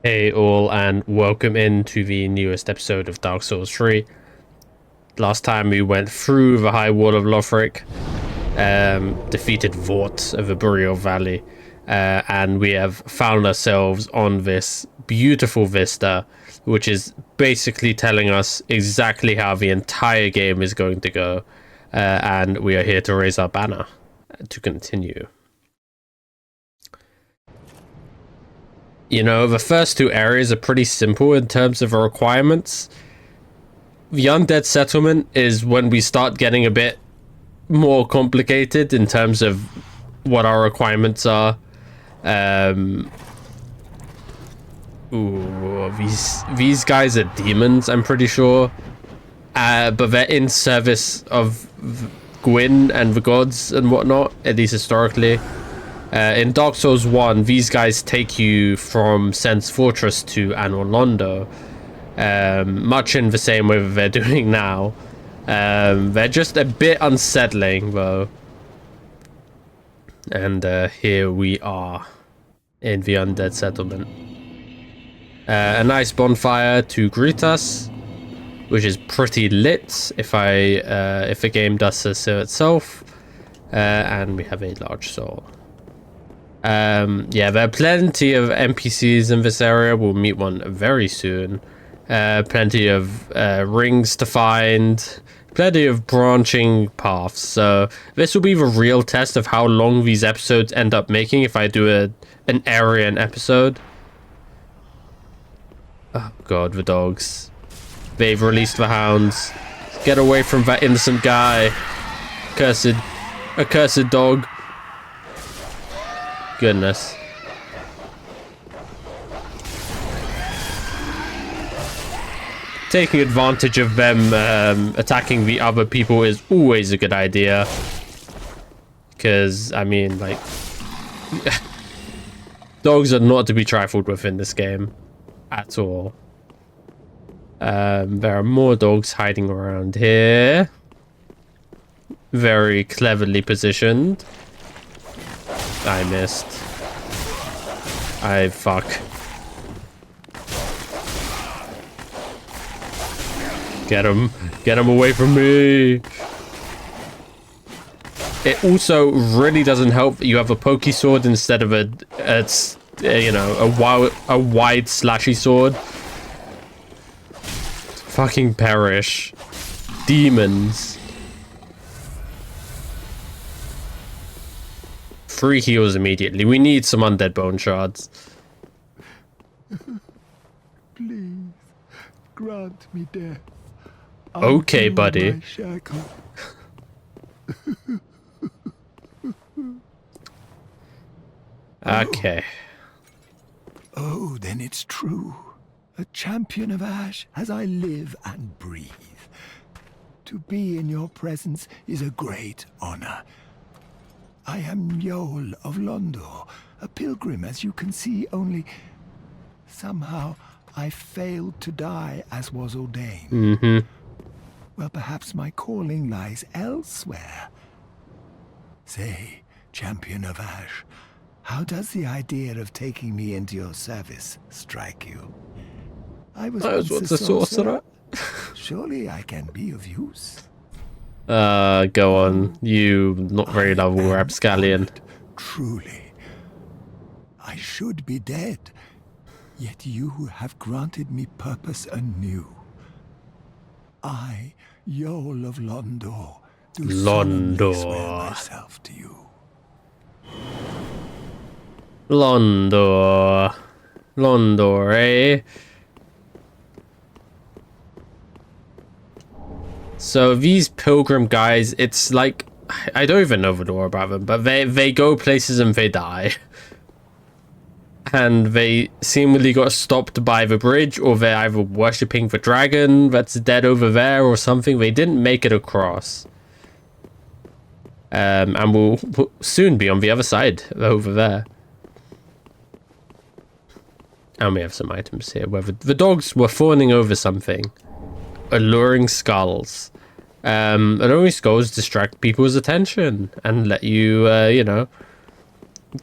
Hey all, and welcome into the newest episode of Dark Souls 3. Last time we went through the High Wall of Lothric, defeated Vort of the Boreal Valley, and we have found ourselves on this beautiful vista, which is basically telling us exactly how the entire game is going to go, and we are here to raise our banner to continue. You know, the first two areas are pretty simple in terms of the requirements. The Undead Settlement is when we start getting a bit more complicated in terms of what our requirements are. These guys are demons, I'm pretty sure. But they're in service of Gwyn and the gods and whatnot, at least historically. In Dark Souls 1, these guys take you from Sen's Fortress to Anor Londo, much in the same way that they're doing now. They're just a bit unsettling, though. And here we are in the Undead Settlement. A nice bonfire to greet us, which is pretty lit if the game does so itself. And we have a large soul. Yeah, there are plenty of NPCs in this area. We'll meet one very soon. Plenty of rings to find. Plenty of branching paths. So this will be the real test of how long these episodes end up making if I do an area an episode. Oh god, the dogs. They've released the hounds. Get away from that innocent guy. Accursed dog. Goodness. Taking advantage of them attacking the other people is always a good idea. Because, I mean, like... dogs are not to be trifled with in this game. At all. There are more dogs hiding around here. Very cleverly positioned. I missed. Fuck. Get him. Get him away from me. It also really doesn't help that you have a pokey sword instead of a wide slashy sword. Fucking perish. Demons. 3 heals immediately. We need some undead bone shards. Please, grant me death. Okay, buddy. Okay. Oh, then it's true. A champion of Ash as I live and breathe. To be in your presence is a great honor. I am Yol of Londo, a pilgrim, as you can see, only somehow I failed to die as was ordained. Mm-hmm. Well, perhaps my calling lies elsewhere. Say, champion of Ash, how does the idea of taking me into your service strike you? I was once a sorcerer. Surely I can be of use. Go on. You not very lovable rapscallion. Truly. I should be dead, yet you have granted me purpose anew. I, Yol of Londo, do solemnly swear myself to you. Londo, eh? So these pilgrim guys, it's like, I don't even know the lore about them, but they go places and they die. And they seemingly got stopped by the bridge, or they're either worshipping the dragon that's dead over there or something. They didn't make it across. And we'll soon be on the other side over there. And we have some items here where the dogs were fawning over something. Alluring skulls. Alluring skulls distract people's attention and let you,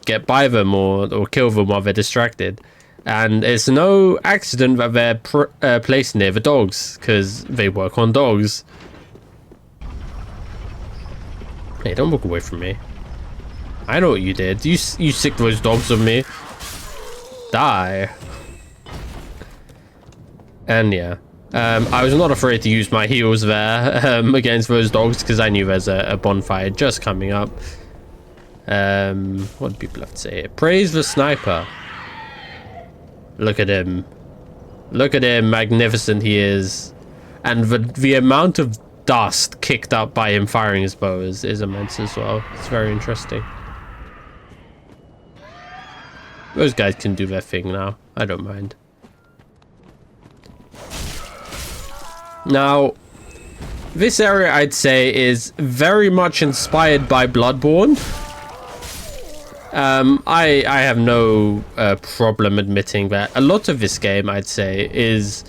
get by them or kill them while they're distracted. And it's no accident that they're placed near the dogs, because they work on dogs. Hey, don't walk away from me. I know what you did. You sicked those dogs on me. Die. And yeah. I was not afraid to use my heals there against those dogs, because I knew there's a bonfire just coming up. What do people have to say? Praise the sniper. Look at him. Look at him. Magnificent he is. And the amount of dust kicked up by him firing his bow is immense as well. It's very interesting. Those guys can do their thing now. I don't mind. Now, this area I'd say is very much inspired by Bloodborne. I have no problem admitting that a lot of this game, I'd say, is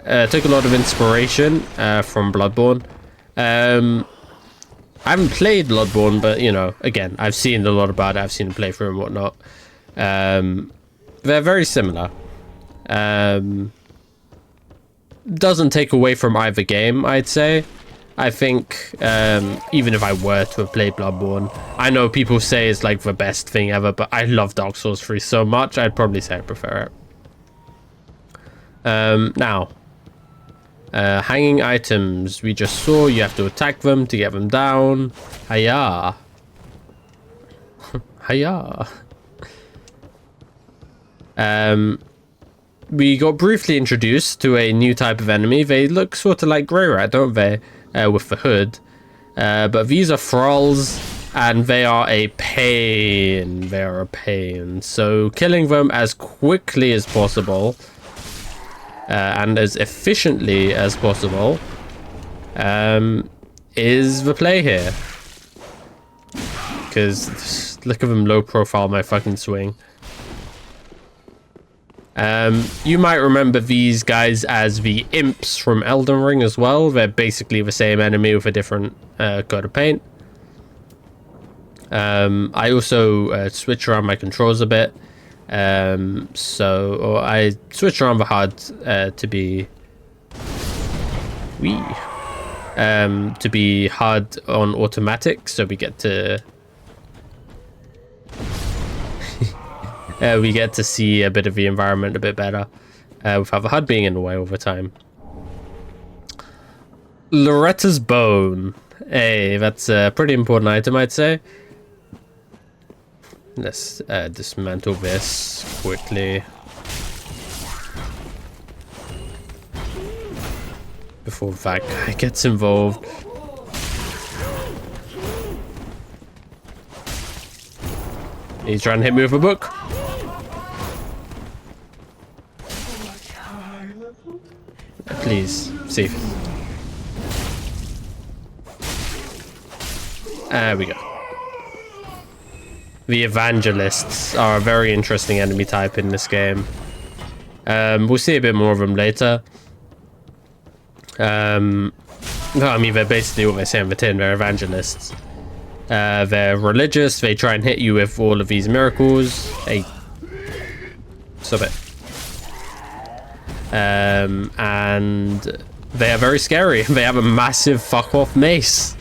took a lot of inspiration from Bloodborne. I haven't played Bloodborne, but you know, again, I've seen a lot about it. I've seen a playthrough and whatnot. They're very similar. Doesn't take away from either game, I'd say. I think even if I were to have played Bloodborne, I know people say it's like the best thing ever, but I love Dark Souls 3 so much, I'd probably say I prefer it. Now, hanging items. We just saw you have to attack them to get them down. Hiya. Hiya. We got briefly introduced to a new type of enemy. They look sort of like Grey Rat, don't they? With the hood. But these are thralls, and they are a pain. They are a pain. So killing them as quickly as possible and as efficiently as possible is the play here. Because look at them low profile my fucking swing. You might remember these guys as the imps from Elden Ring as well. They're basically the same enemy with a different coat of paint. I also switch around my controls a bit. Or I switch around the HUD to be HUD on automatic, so we get to see a bit of the environment a bit better without the HUD being in the way all the time. Loretta's Bone. Hey, that's a pretty important item, I'd say. Let's dismantle this quickly before that guy gets involved. He's trying to hit me with a book. Please, safe. There we go. The Evangelists are a very interesting enemy type in this game. We'll see a bit more of them later. I mean, they're basically what they say on the tin. They're Evangelists. They're religious. They try and hit you with all of these miracles. Hey, stop it. And they are very scary. They have a massive fuck off mace.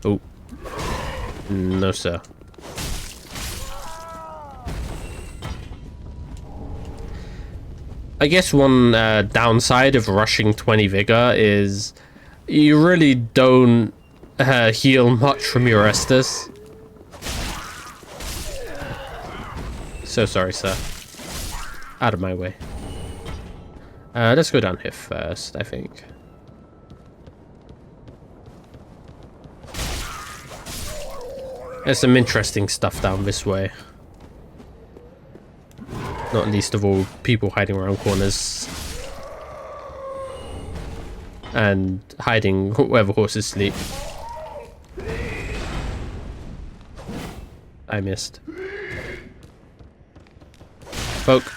Oh, no sir. I guess one downside of rushing 20 vigor is you really don't heal much from your Estus. So sorry, sir. Out of my way. Let's go down here first, I think. There's some interesting stuff down this way. Not least of all, people hiding around corners. And hiding wherever horses sleep. I missed. Folk.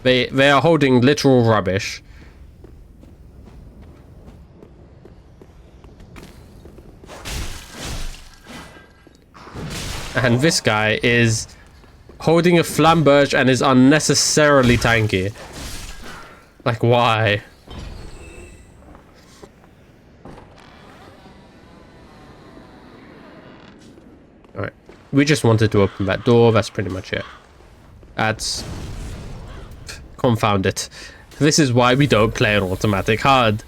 They are holding literal rubbish. And this guy is holding a flamberge and is unnecessarily tanky. Like, why? Alright. We just wanted to open that door. That's pretty much it. That's... Confound it. This is why we don't play an automatic HUD.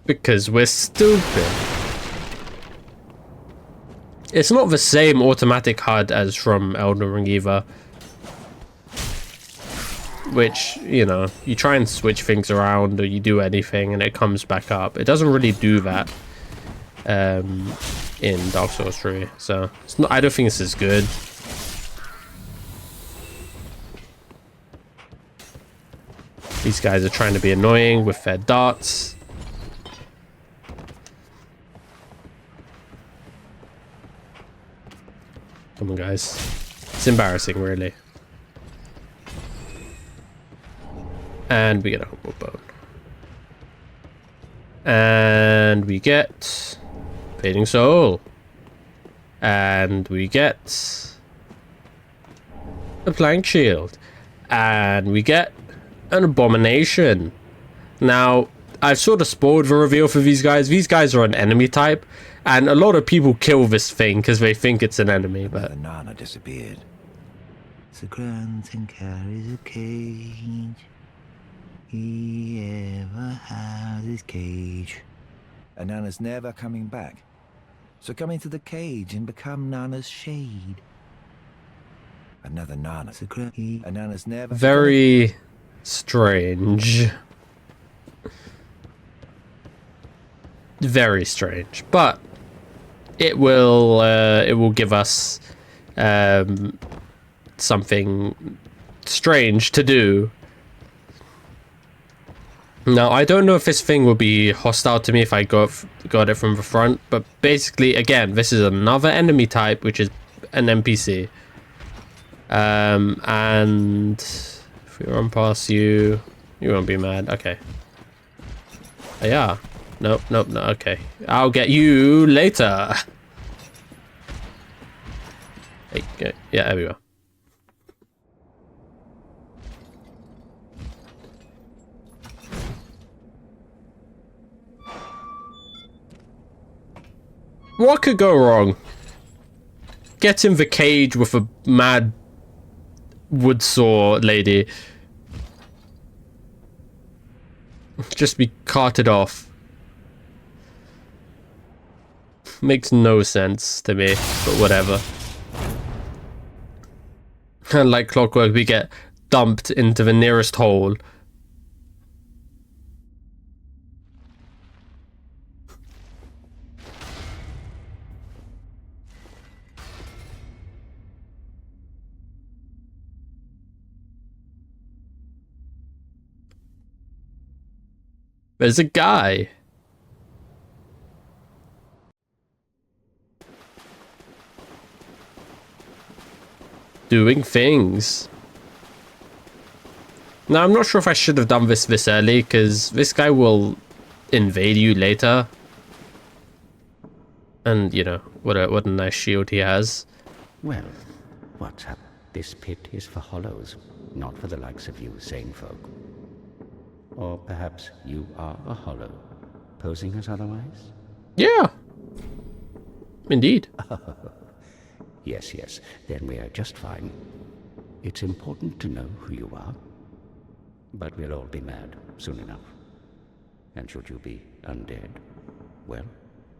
Because we're stupid. It's not the same automatic HUD as from Elden Ring either. Which, you know, you try and switch things around or you do anything and it comes back up. It doesn't really do that in Dark Souls 3. So, it's not, I don't think this is good. These guys are trying to be annoying with their darts. Come on, guys. It's embarrassing, really. And we get a hobo bone. And we get... Fading Soul. And we get... a Plank Shield. And we get... an Abomination. Now, I've sort of spoiled the reveal for these guys. These guys are an enemy type, and a lot of people kill this thing because they think it's an enemy. But the Nana disappeared. The Grunton carries a cage. He ever has his cage. And Nana's never coming back. So come into the cage and become Nana's shade. Another Nana. And Nana's never... very strange. Very strange. But it will give us something strange to do. Now, I don't know if this thing will be hostile to me if I got it from the front, but basically, again, this is another enemy type, which is an NPC. And if we run past you, you won't be mad. Okay. Oh, yeah. Nope, nope, no, okay. I'll get you later. Hey, go. Yeah, there we go. What could go wrong? Get in the cage with a mad wood saw lady. Just be carted off. Makes no sense to me, but whatever. And like clockwork, we get dumped into the nearest hole. There's a guy. Doing things. Now, I'm not sure if I should have done this early, because this guy will invade you later. And, you know, what a nice shield he has. Well, what's up? This pit is for hollows, not for the likes of you sane folk. Or perhaps you are a hollow, posing as otherwise? Yeah. Indeed. Yes, yes, then we are just fine. It's important to know who you are. But we'll all be mad soon enough. And should you be undead, well,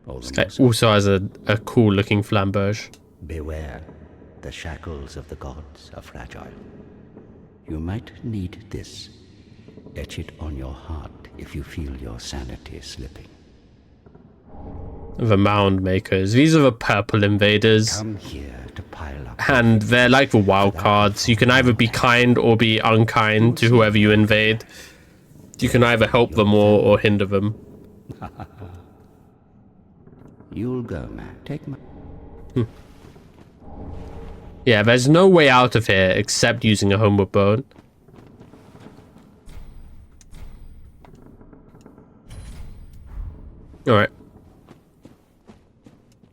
all This the guy more so. also has a cool looking flamberge. Beware, the shackles of the gods are fragile. You might need this. Etch it on your heart if you feel your sanity slipping. The mound makers. These are the purple invaders. Come here to pile up. And they're like the wild cards. You can either be kind or be unkind to whoever you invade. You can either help them or hinder them. You'll go, man. Take my... Yeah, there's no way out of here except using a homeward bone. Alright.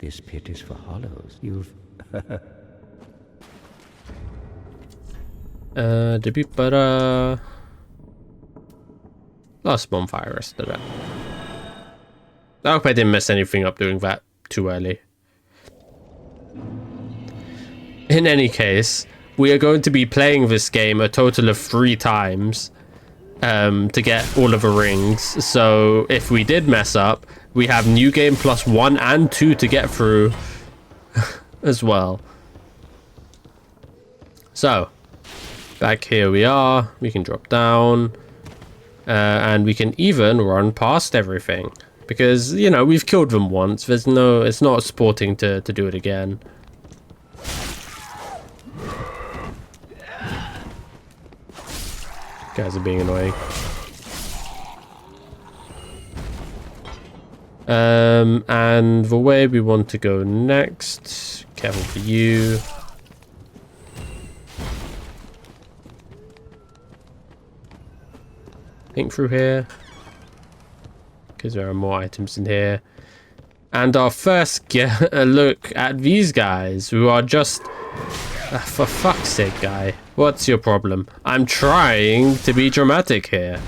This pit is for hollows. You've... Last bonfire rest of it. I hope I didn't mess anything up doing that too early. In any case, we are going to be playing this game a total of 3 times to get all of the rings. So if we did mess up, we have new game plus 1 and 2 to get through as well. So back here we are. We can drop down and we can even run past everything because, you know, we've killed them once. There's no, it's not sporting to do it again. Guys are being annoying. And the way we want to go next, careful for you. Think through here, because there are more items in here. And our first get a look at these guys, who are just... for fuck's sake, guy. What's your problem? I'm trying to be dramatic here.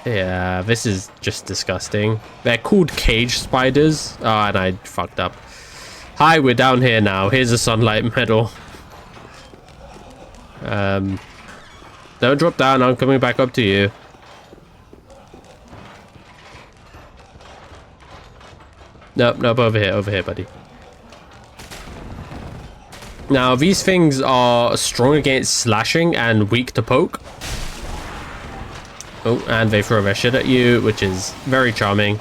Yeah, this is just disgusting. They're called cage spiders. Oh, and I fucked up. Hi, we're down here now. Here's a sunlight medal. Don't drop down. I'm coming back up to you. Nope, nope, over here, buddy. Now, these things are strong against slashing and weak to poke. Oh, and they throw their shit at you, which is very charming.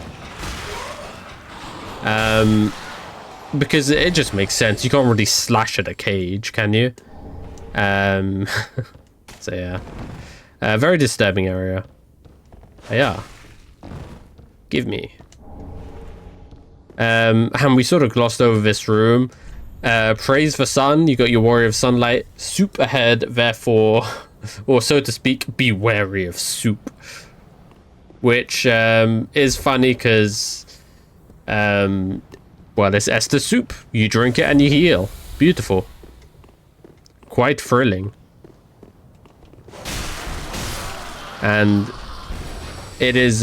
Because it just makes sense. You can't really slash at a cage, can you? So yeah. Very disturbing area. Yeah. Give me. And we sort of glossed over this room. Praise the sun. You got your warrior of sunlight. Soup ahead, therefore, or so to speak, be wary of soup. Which is funny because, well, it's Esther soup. You drink it and you heal. Beautiful. Quite thrilling. And it is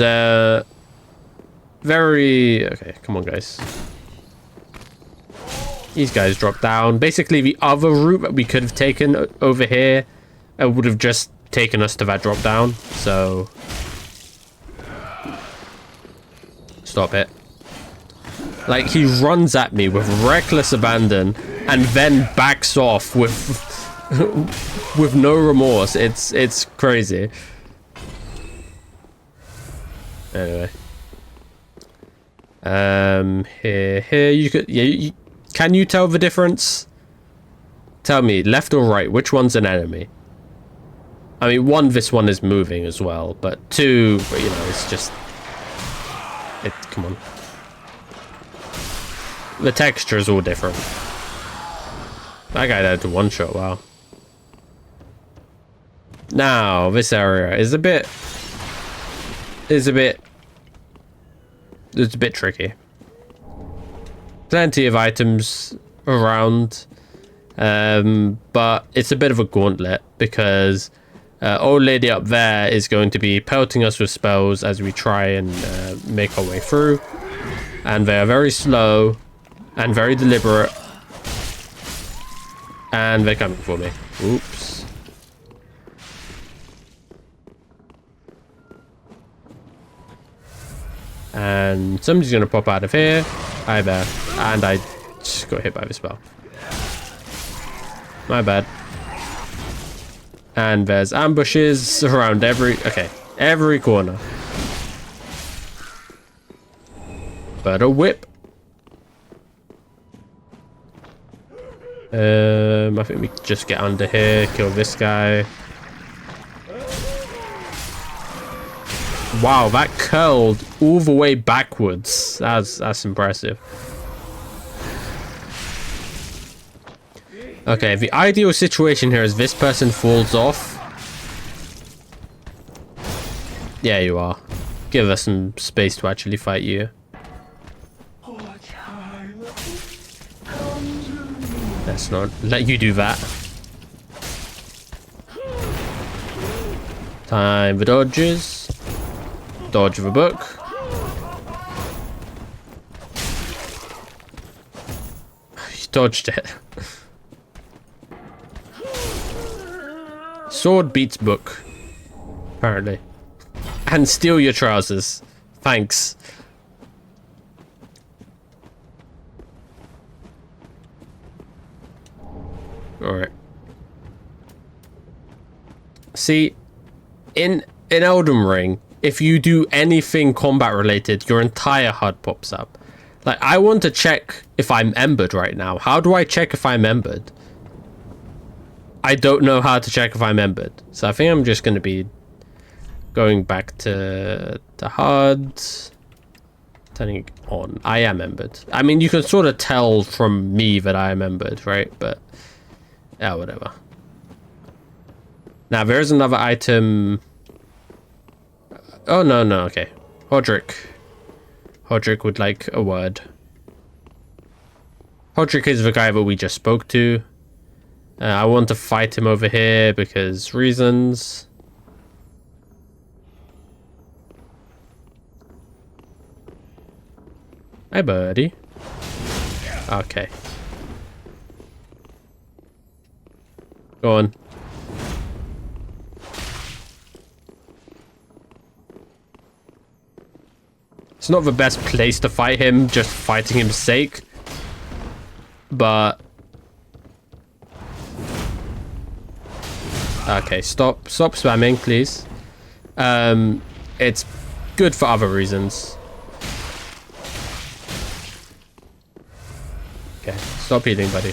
very... Okay, come on, guys. These guys drop down. Basically, the other route that we could have taken over here would have just taken us to that drop down. So... Stop it. Like, he runs at me with reckless abandon and then backs off with with no remorse. It's crazy. Anyway. Here you could... Yeah, can you tell the difference? Tell me, left or right, which one's an enemy? I mean, 1, this one is moving as well, but 2, you know, it's just... come on. The texture is all different. That guy died to one shot, wow. Now, this area is a bit... It's a bit tricky. Plenty of items around, but it's a bit of a gauntlet because old lady up there is going to be pelting us with spells as we try and make our way through, and they are very slow and very deliberate, and they're coming for me. Oops. And somebody's gonna pop out of here. Hi there. And I just got hit by the spell. My bad. And there's ambushes around every corner. But a whip. I think we can just get under here, kill this guy. Wow, that curled all the way backwards. That's impressive. Okay, the ideal situation here is this person falls off. Yeah, you are. Give us some space to actually fight you. Let's not let you do that. Time for dodges. Dodge of a book. You dodged it. Sword beats book. Apparently. And steal your trousers. Thanks. Alright. See, in Elden Ring, if you do anything combat related, your entire HUD pops up. Like, I want to check if I'm embered right now. How do I check if I'm embered? I don't know how to check if I'm embered. So I think I'm just going to be going back to the HUD. Turning it on. I am embered. I mean, you can sort of tell from me that I am embered, right? But, yeah, whatever. Now, there is another item. Oh, no, okay. Hodrick. Hodrick would like a word. Hodrick is the guy that we just spoke to. I want to fight him over here because reasons. Hi, buddy. Okay. Go on. It's not the best place to fight him, just fighting him's sake. But... okay, stop spamming, please. It's good for other reasons. Okay, stop healing, buddy.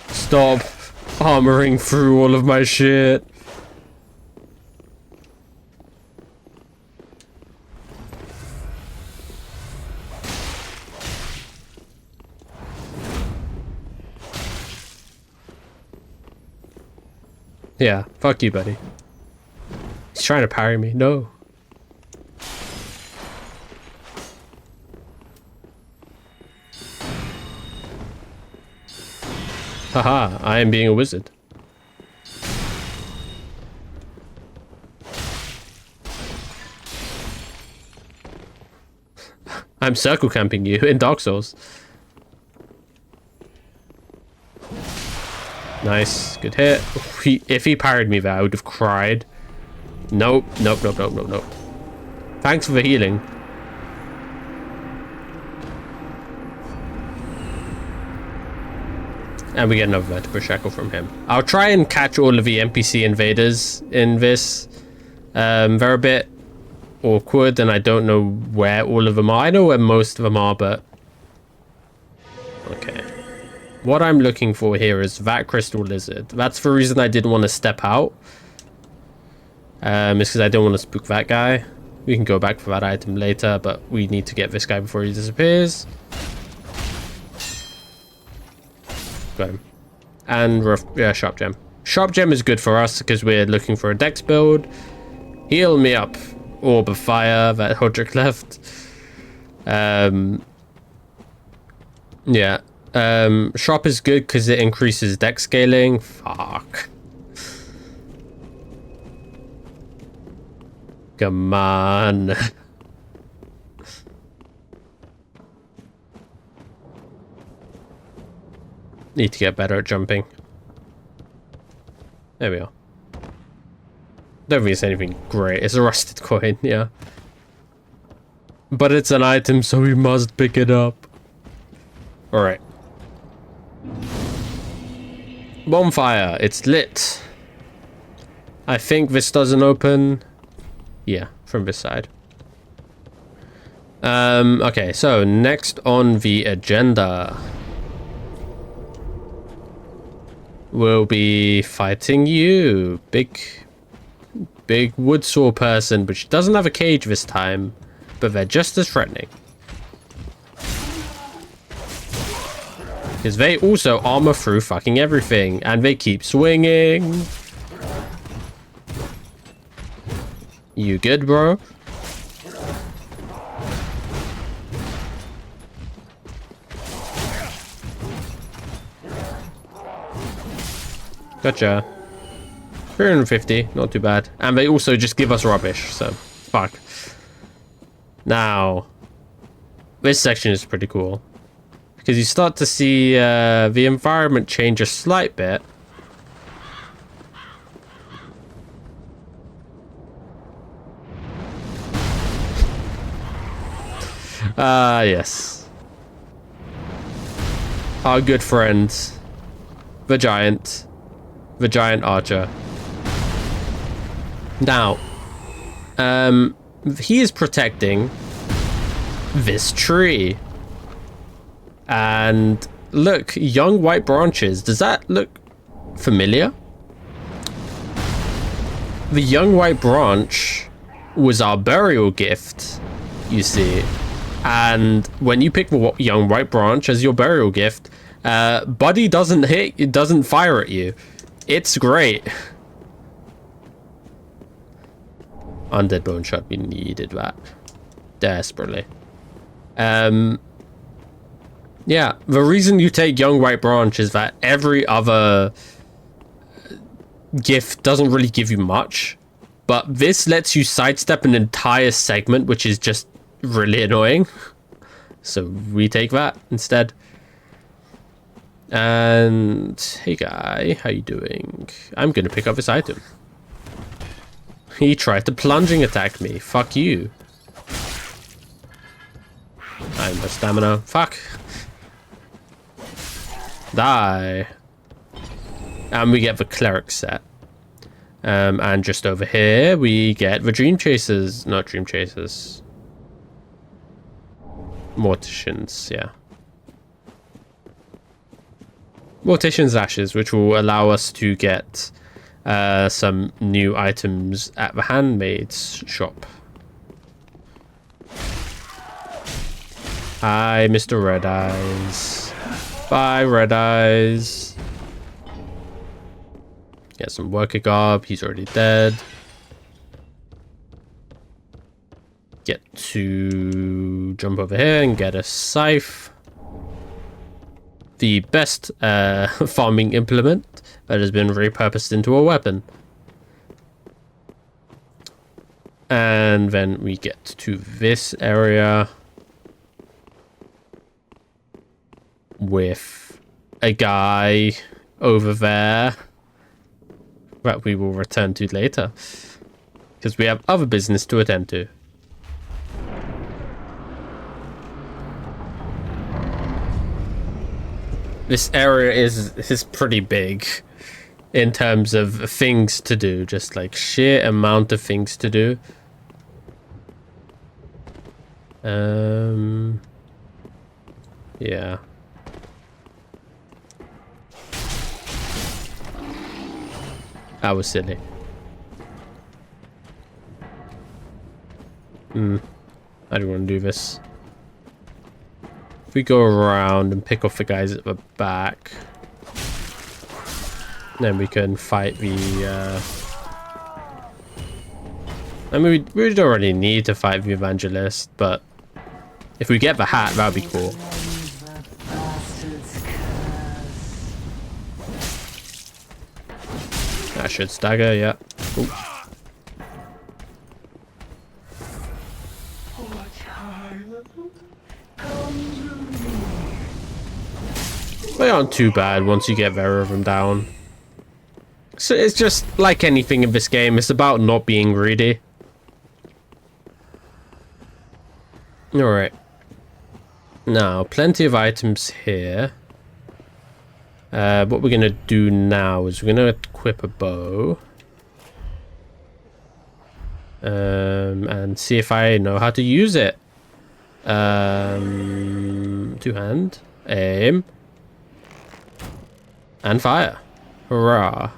Stop armoring through all of my shit. Yeah, fuck you, buddy. He's trying to parry me. No. Haha, I am being a wizard. I'm circle camping you in Dark Souls. Nice, good hit. If he parried me there, I would have cried. Nope. Thanks for the healing. And we get another vertebra shackle from him. I'll try and catch all of the NPC invaders in this. They're a bit awkward and I don't know where all of them are. I know where most of them are, but... okay. What I'm looking for here is that crystal lizard. That's the reason I didn't want to step out. It's because I don't want to spook that guy. We can go back for that item later, but we need to get this guy before he disappears. Got him. And yeah, sharp gem. Sharp gem is good for us because we're looking for a dex build. Heal me up. Orb of fire that Hodrick left. Yeah. Sharp is good because it increases dex scaling. Fuck. Come on. Need to get better at jumping. There we are. Don't think it's anything great. It's a rusted coin, yeah. But it's an item, so we must pick it up. Alright. Bonfire. It's lit. I think this doesn't open. Yeah, from this side. Okay, so next on the agenda. We'll be fighting you. Big wood saw person, which doesn't have a cage this time. But they're just as threatening. Because they also armor through fucking everything. And they keep swinging. You good, bro? Gotcha. 350, not too bad. And they also just give us rubbish, so fuck. Now, this section is pretty cool. Because you start to see the environment change a slight bit. Yes. Our good friend, the giant archer. Now, he is protecting this tree. And look, young white branches. Does that look familiar? The young white branch was our burial gift, you see. And when you pick the young white branch as your burial gift, Buddy doesn't fire at you. It's great. Undead bone shot, we needed that desperately. Yeah, the reason you take young white branch is that every other gift doesn't really give you much, but this lets you sidestep an entire segment, which is just really annoying. So we take that instead. And hey guy, how you doing? I'm gonna pick up this item. He tried to plunging attack me. Fuck you. I have no stamina. Fuck. Die. And we get the cleric set. And just over here we get the dream chasers. Not dream chasers. Morticians, yeah. Mortician's ashes, which will allow us to get some new items at the handmaid's shop. Hi, Mr. Red Eyes. Bye, Red Eyes. Get some worker garb. He's already dead. Get to jump over here and get a scythe. The best farming implement that has been repurposed into a weapon. And then we get to this area with a guy over there that we will return to later because we have other business to attend to. This area is pretty big in terms of things to do, just like sheer amount of things to do. Yeah. That was silly. I don't want to do this. If we go around and pick off the guys at the back, then we can fight the... I mean, we don't really need to fight the evangelist, but if we get the hat, that would be cool. That should stagger, yeah. Ooh. They aren't too bad once you get there of them down. So it's just like anything in this game, it's about not being greedy. Alright. Now, plenty of items here. What we're going to do now is we're going to equip a bow. And see if I know how to use it. Two-hand. Aim. And fire. Hurrah.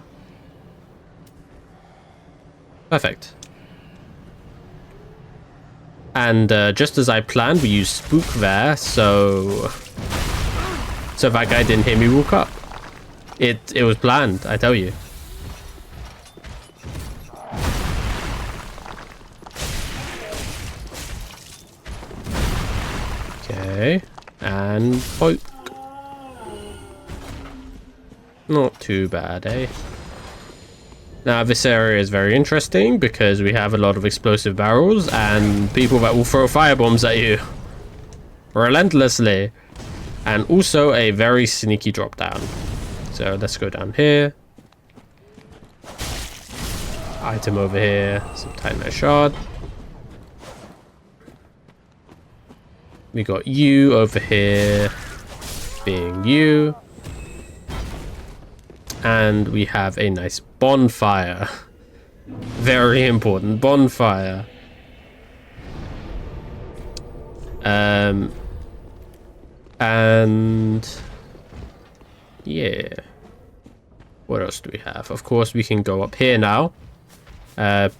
Perfect. And just as I planned, we used spook there, so that guy didn't hear me walk up. It was planned, I tell you. Okay, and poke. Not too bad, eh? Now, this area is very interesting because we have a lot of explosive barrels and people that will throw firebombs at you relentlessly. And also a very sneaky drop down. So let's go down here. Item over here. Some titanite shard. We got you over here. Being you. And we have a nice bonfire. Very important bonfire. And yeah, what else do we have? Of course, we can go up here now,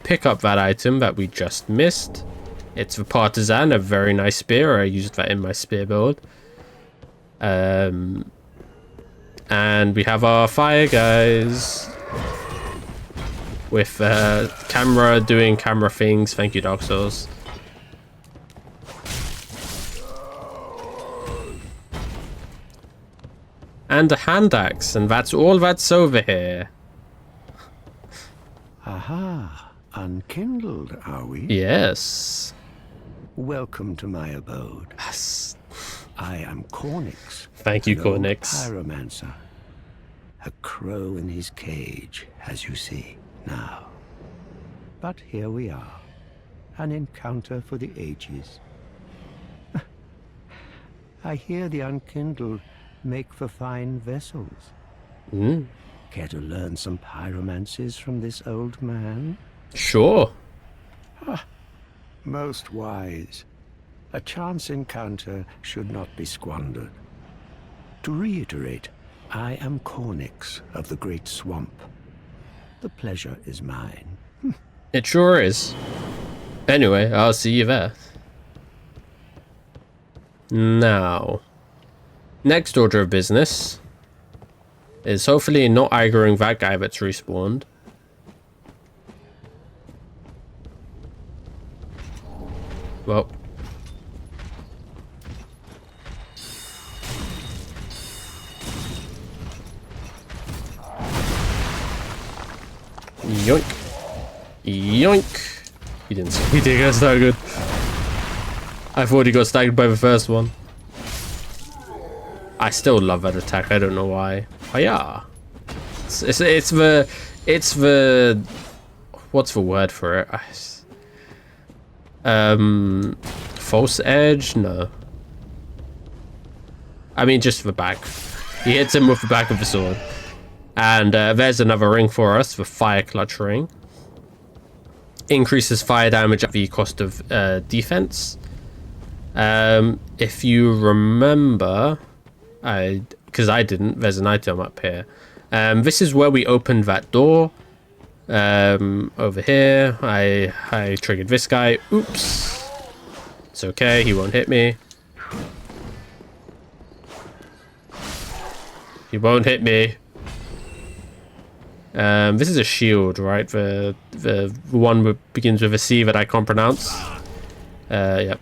pick up that item that we just missed. It's the partisan, a very nice spear. I used that in my spear build. And we have our fire guys with camera doing camera things. Thank you, Dark Souls. And a hand axe, and that's all that's over here. Aha, unkindled, are we? Yes. Welcome to my abode. Yes. I am Cornix. Thank you, an old Cornix. pyromancer. A crow in his cage, as you see now. But here we are, an encounter for the ages. I hear the unkindled make for fine vessels. Care to learn some pyromancies from this old man? Sure. Most wise. A chance encounter should not be squandered. To reiterate, I am Cornix of the Great Swamp. The pleasure is mine. It sure is. Anyway, I'll see you there. Now, next order of business is hopefully not aggroing that guy that's respawned. Well. Yoink. Yoink. He didn't get so good. I thought he got stagged by the first one. I still love that attack. I don't know why. Oh yeah. It's the what's the word for it? False edge? No. I mean just the back. He hits him with the back of the sword. And there's another ring for us, the Fire Clutch ring. Increases fire damage at the cost of defense. If you remember, because I didn't, there's an item up here. This is where we opened that door. Over here, I triggered this guy. Oops. It's okay, he won't hit me. He won't hit me. This is a shield, right? The one that begins with a C that I can't pronounce. Yep.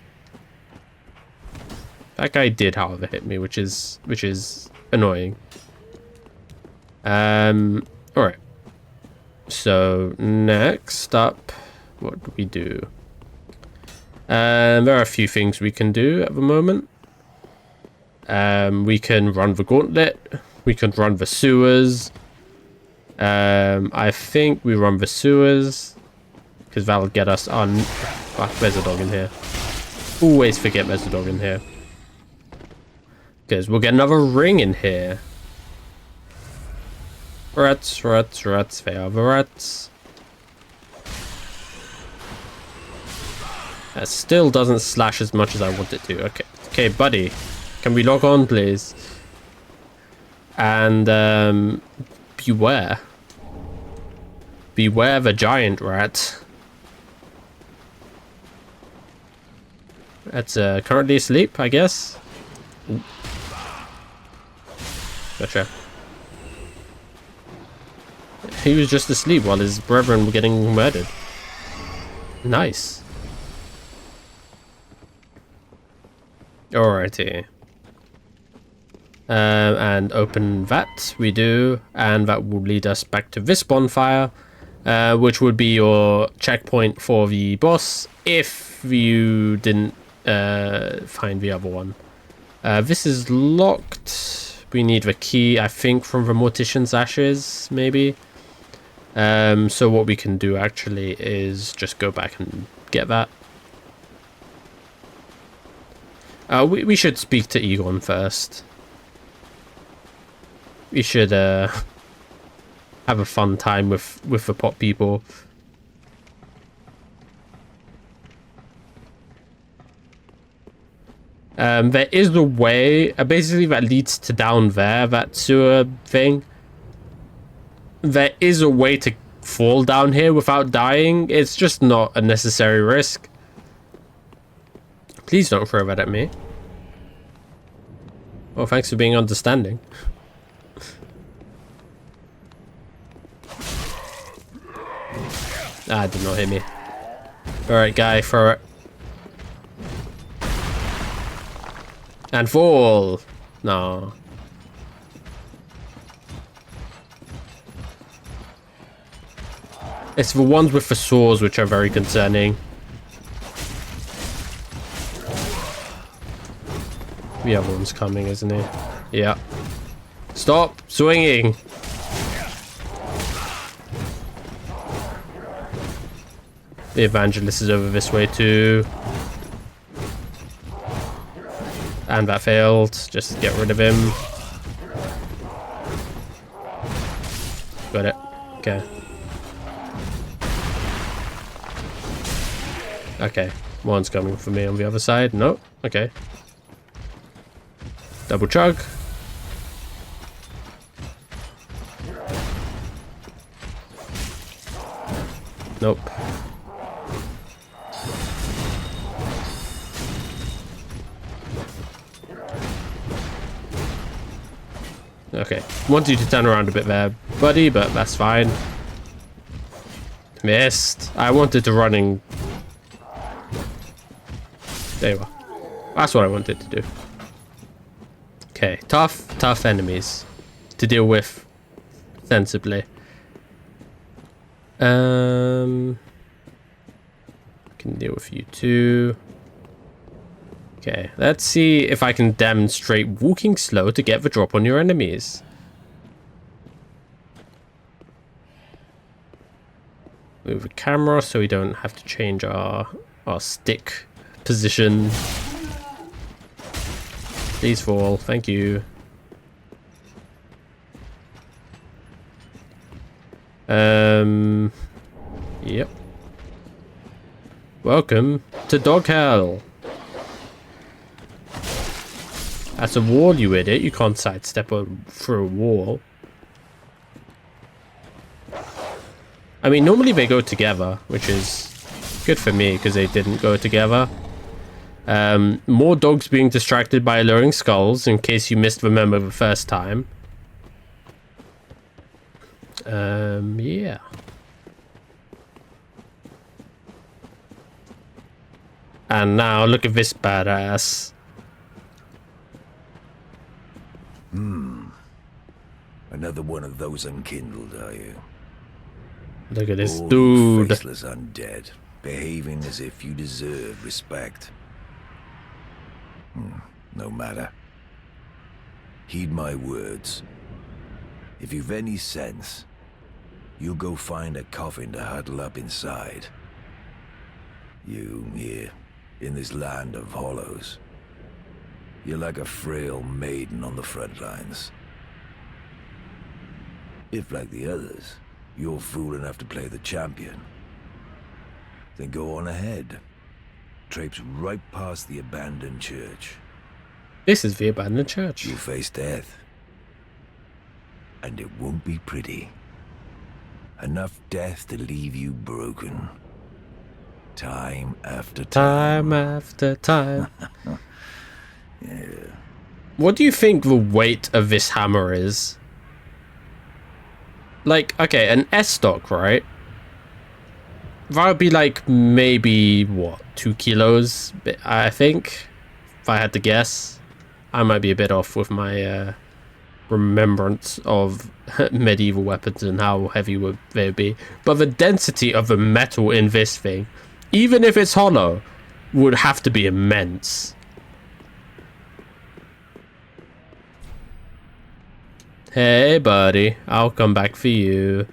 That guy did, however, hit me, which is annoying. Alright. So next up, what do we do? There are a few things we can do at the moment. We can run the gauntlet. We can run the sewers. I think we run the sewers because that'll get us on. Ah, there's a dog in here. Always forget there's a dog in here. Because we'll get another ring in here. Rats, rats, rats. They are the rats. That still doesn't slash as much as I want it to. Okay, okay, buddy. Can we log on, please? And beware. Beware the giant rat. That's currently asleep, I guess. Ooh. Gotcha. He was just asleep while his brethren were getting murdered. Nice. Alrighty. And open that, we do, and that will lead us back to this bonfire, which would be your checkpoint for the boss if you didn't find the other one. This is locked. We need the key, I think, from the Mortician's Ashes, maybe. So what we can do actually is just go back and get that. We should speak to Egon first. We should have a fun time with the pot people. There is a way, basically, that leads to down there, that sewer thing. There is a way to fall down here without dying. It's just not a necessary risk. Please don't throw that at me. Well, thanks for being understanding. Ah, did not hit me. Alright, guy, throw it. And fall! No. It's the ones with the swords which are very concerning. The other one's coming, isn't he? Yeah. Stop swinging! The evangelist is over this way too. And that failed. Just get rid of him. Got it. Okay. Okay. One's coming for me on the other side. No. Okay. Double chug. Nope. Okay, wanted you to turn around a bit there, buddy, but that's fine. Missed. I wanted to run in. There you are. That's what I wanted to do. Okay, tough enemies to deal with sensibly. Can deal with you too. Okay, let's see if I can demonstrate walking slow to get the drop on your enemies. Move the camera so we don't have to change our stick position. Please fall, thank you. Yep. Welcome to Dog Hell. That's a wall, you idiot. You can't sidestep through a wall. I mean, normally they go together, which is good for me because they didn't go together. More dogs being distracted by alluring skulls in case you missed the memo the first time. Yeah. And now look at this badass. Another one of those unkindled, are you? Look at this All dude. faceless undead, behaving as if you deserve respect. No matter. Heed my words. If you've any sense, you'll go find a coffin to huddle up inside. You, here, in this land of hollows. You're like a frail maiden on the front lines. If, like the others, you're fool enough to play the champion, then go on ahead. Traipse right past the abandoned church. This is the abandoned church. You'll face death. And it won't be pretty. Enough death to leave you broken. Time after time. Time after time. Yeah. What do you think the weight of this hammer is? Like, okay, an S-stock, right? That would be like maybe, what, 2 kilos, I think? If I had to guess. I might be a bit off with my remembrance of medieval weapons and how heavy they would be. But the density of the metal in this thing, even if it's hollow, would have to be immense. Hey, buddy. I'll come back for you.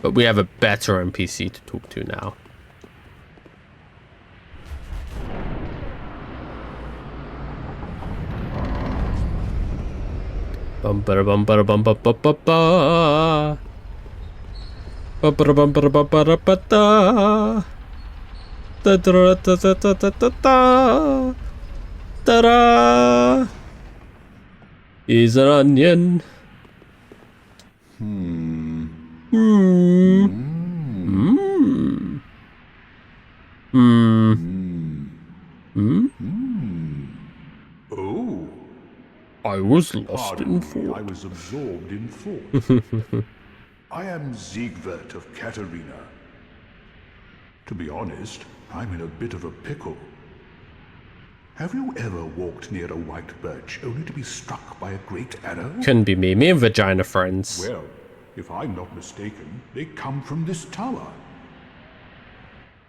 But we have a better NPC to talk to now. Bum ba bum ba bum ba ba ba ba. Ba ba bum ba ba ba ba da. Da da da da da da da da. Da da. He's an onion. Oh, I was lost in thought. I was absorbed in thought. I am Siegwart of Katarina. To be honest, I'm in a bit of a pickle. Have you ever walked near a white birch only to be struck by a great arrow? Couldn't be me. Me and Vagina friends. Well, if I'm not mistaken, they come from this tower.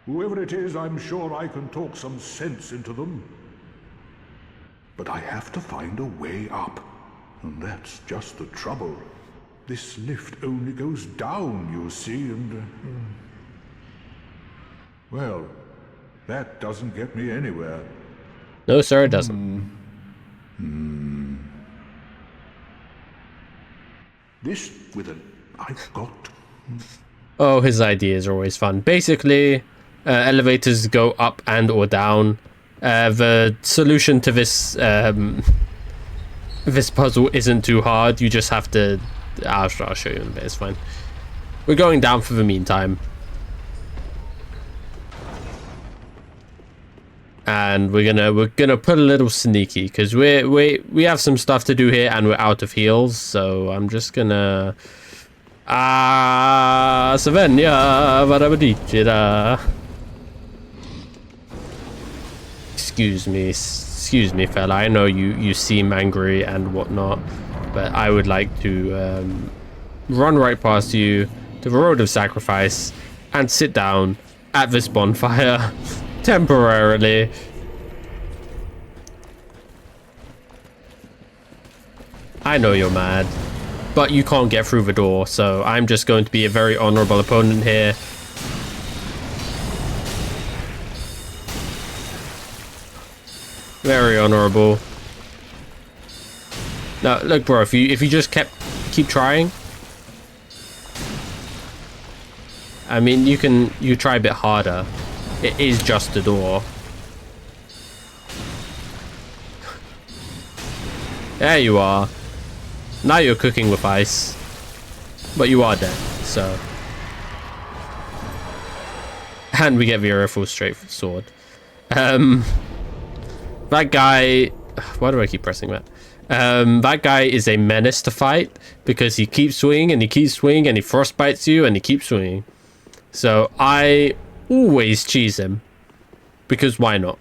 Whoever it is, I'm sure I can talk some sense into them. But I have to find a way up, and that's just the trouble. This lift only goes down, you see, and... Well, that doesn't get me anywhere. No, sir, it doesn't. This with an... I've got... Oh, his ideas are always fun. Basically, elevators go up and or down. The solution to this this puzzle isn't too hard. You just have to... I'll show you in a bit. It's fine. We're going down for the meantime. And we're gonna put a little sneaky because we have some stuff to do here and we're out of heals. So I'm just gonna Savenya Varabadicida. Excuse me, fella. I know you seem angry and whatnot, but I would like to run right past you to the road of sacrifice and sit down at this bonfire. Temporarily. I know you're mad, but you can't get through the door, so I'm just going to be a very honorable opponent here. Very honorable. Now, look, bro, if you just keep trying. I mean, you try a bit harder. It is just a door. There you are. Now you're cooking with ice. But you are dead, so. And we get the full straight sword. That guy... Why do I keep pressing that? That guy is a menace to fight because he keeps swinging and he keeps swinging and he frostbites you and he keeps swinging. So I always cheese him because why not?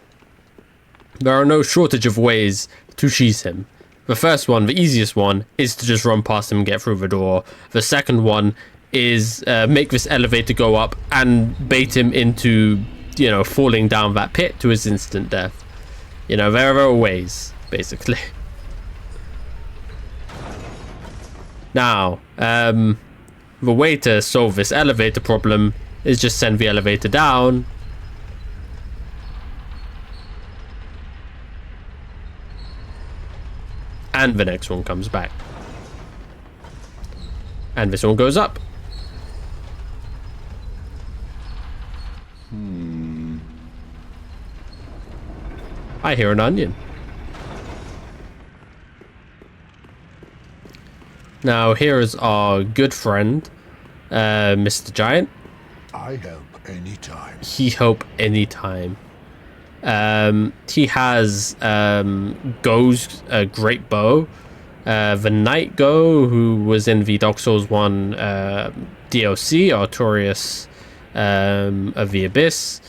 There are no shortage of ways to cheese him. The first one, the easiest one, is to just run past him and get through the door. The second one is make this elevator go up and bait him into, you know, falling down that pit to his instant death. You know, there are ways, basically. Now, the way to solve this elevator problem is just send the elevator down. And the next one comes back. And this one goes up. I hear an onion. Now here is our good friend, Mr. Giant. I help anytime. He help anytime. He has Go's great bow. The Knight Go, who was in the Dark Souls 1 DLC, Artorias of the Abyss.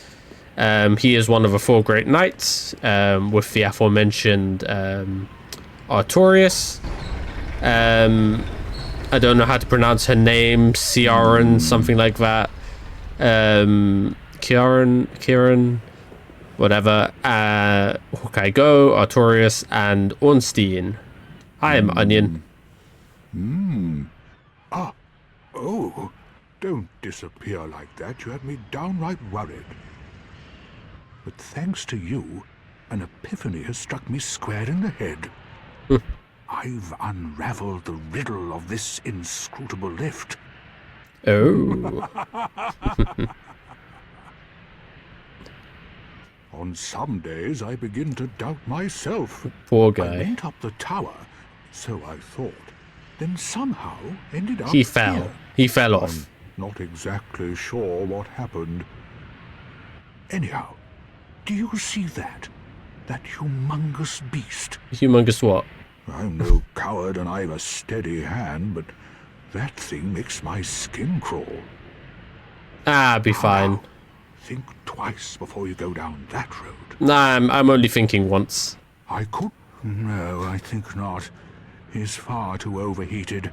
He is one of the 4 great knights, with the aforementioned Artorias. I don't know how to pronounce her name, Ciaran, something like that. Kieran, whatever. Hawkeye Go, Artorias, and Ornstein. I am Onion. Oh, don't disappear like that. You had me downright worried. But thanks to you, an epiphany has struck me square in the head. I've unraveled the riddle of this inscrutable lift. Oh. On some days, I begin to doubt myself. Poor I guy. went up the tower, so I thought, then somehow ended up He fell. here. He fell off. I'm not exactly sure what happened. Anyhow, do you see that? That humongous beast? Humongous what? I'm no coward and I've a steady hand, but that thing makes my skin crawl. Ah, be fine. Now, think twice before you go down that road. Nah, I'm only thinking once. I could... No, I think not. He's far too overheated.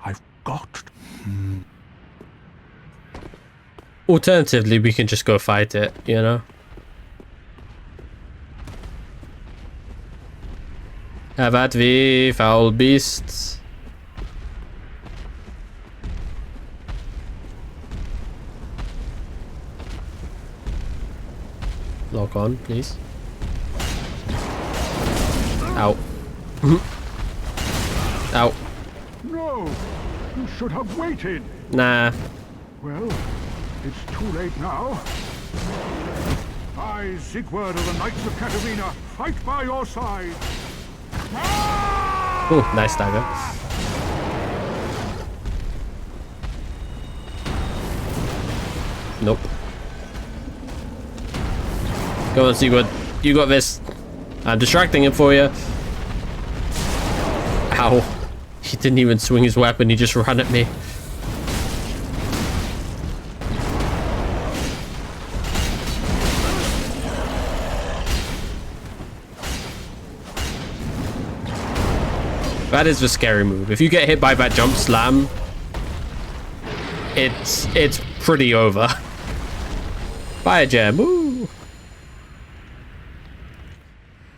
I've got... Alternatively, we can just go fight it, you know? Have at thee, foul beasts. Lock on, please. Ow. Ow. No! You should have waited! Nah. Well, it's too late now. I, Sigurd of the Knights of Katarina, fight by your side! Ooh, nice dagger. Nope. Go on, Sigurd. You got this. I'm distracting him for you. Ow. He didn't even swing his weapon, he just ran at me. That is the scary move. If you get hit by that jump slam, it's pretty over. Fire gem. Woo.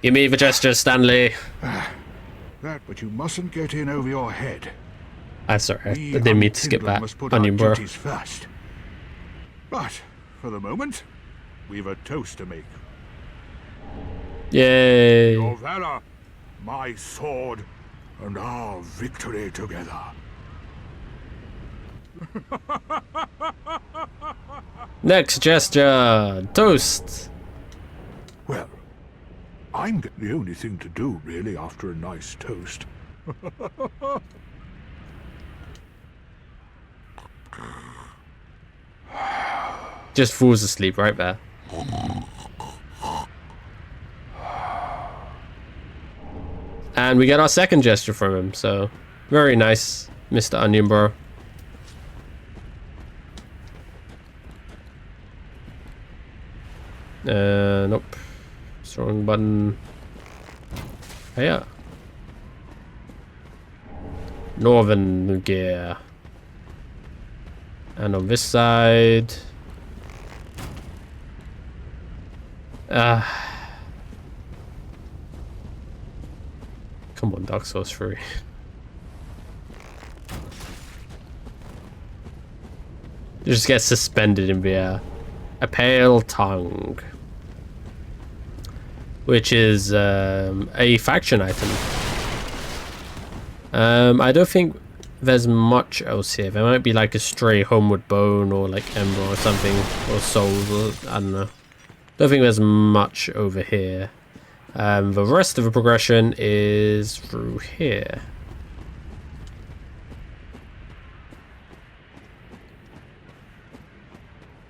Give me the gesture, Stanley. That, but you mustn't get in over your head. I'm sorry. I We didn't mean to skip Unkindled that. must put Onion our bro. duties first. But, for the moment, we've a toast to make. Yay. Your valor, my sword, and our victory together. Next gesture. Toast. Well, I'm the only thing to do, really, after a nice toast. Just falls asleep right there. And we get our second gesture from him, so very nice, Mr. Onion Bro. Nope. Strong button. Yeah. Northern gear. And on this side. Come on, Dark Souls 3. You just get suspended in the air. A pale tongue. Which is a faction item. I don't think there's much else here. There might be like a stray homeward bone or like ember or something. Or souls or I don't know. Don't think there's much over here. The rest of the progression is through here.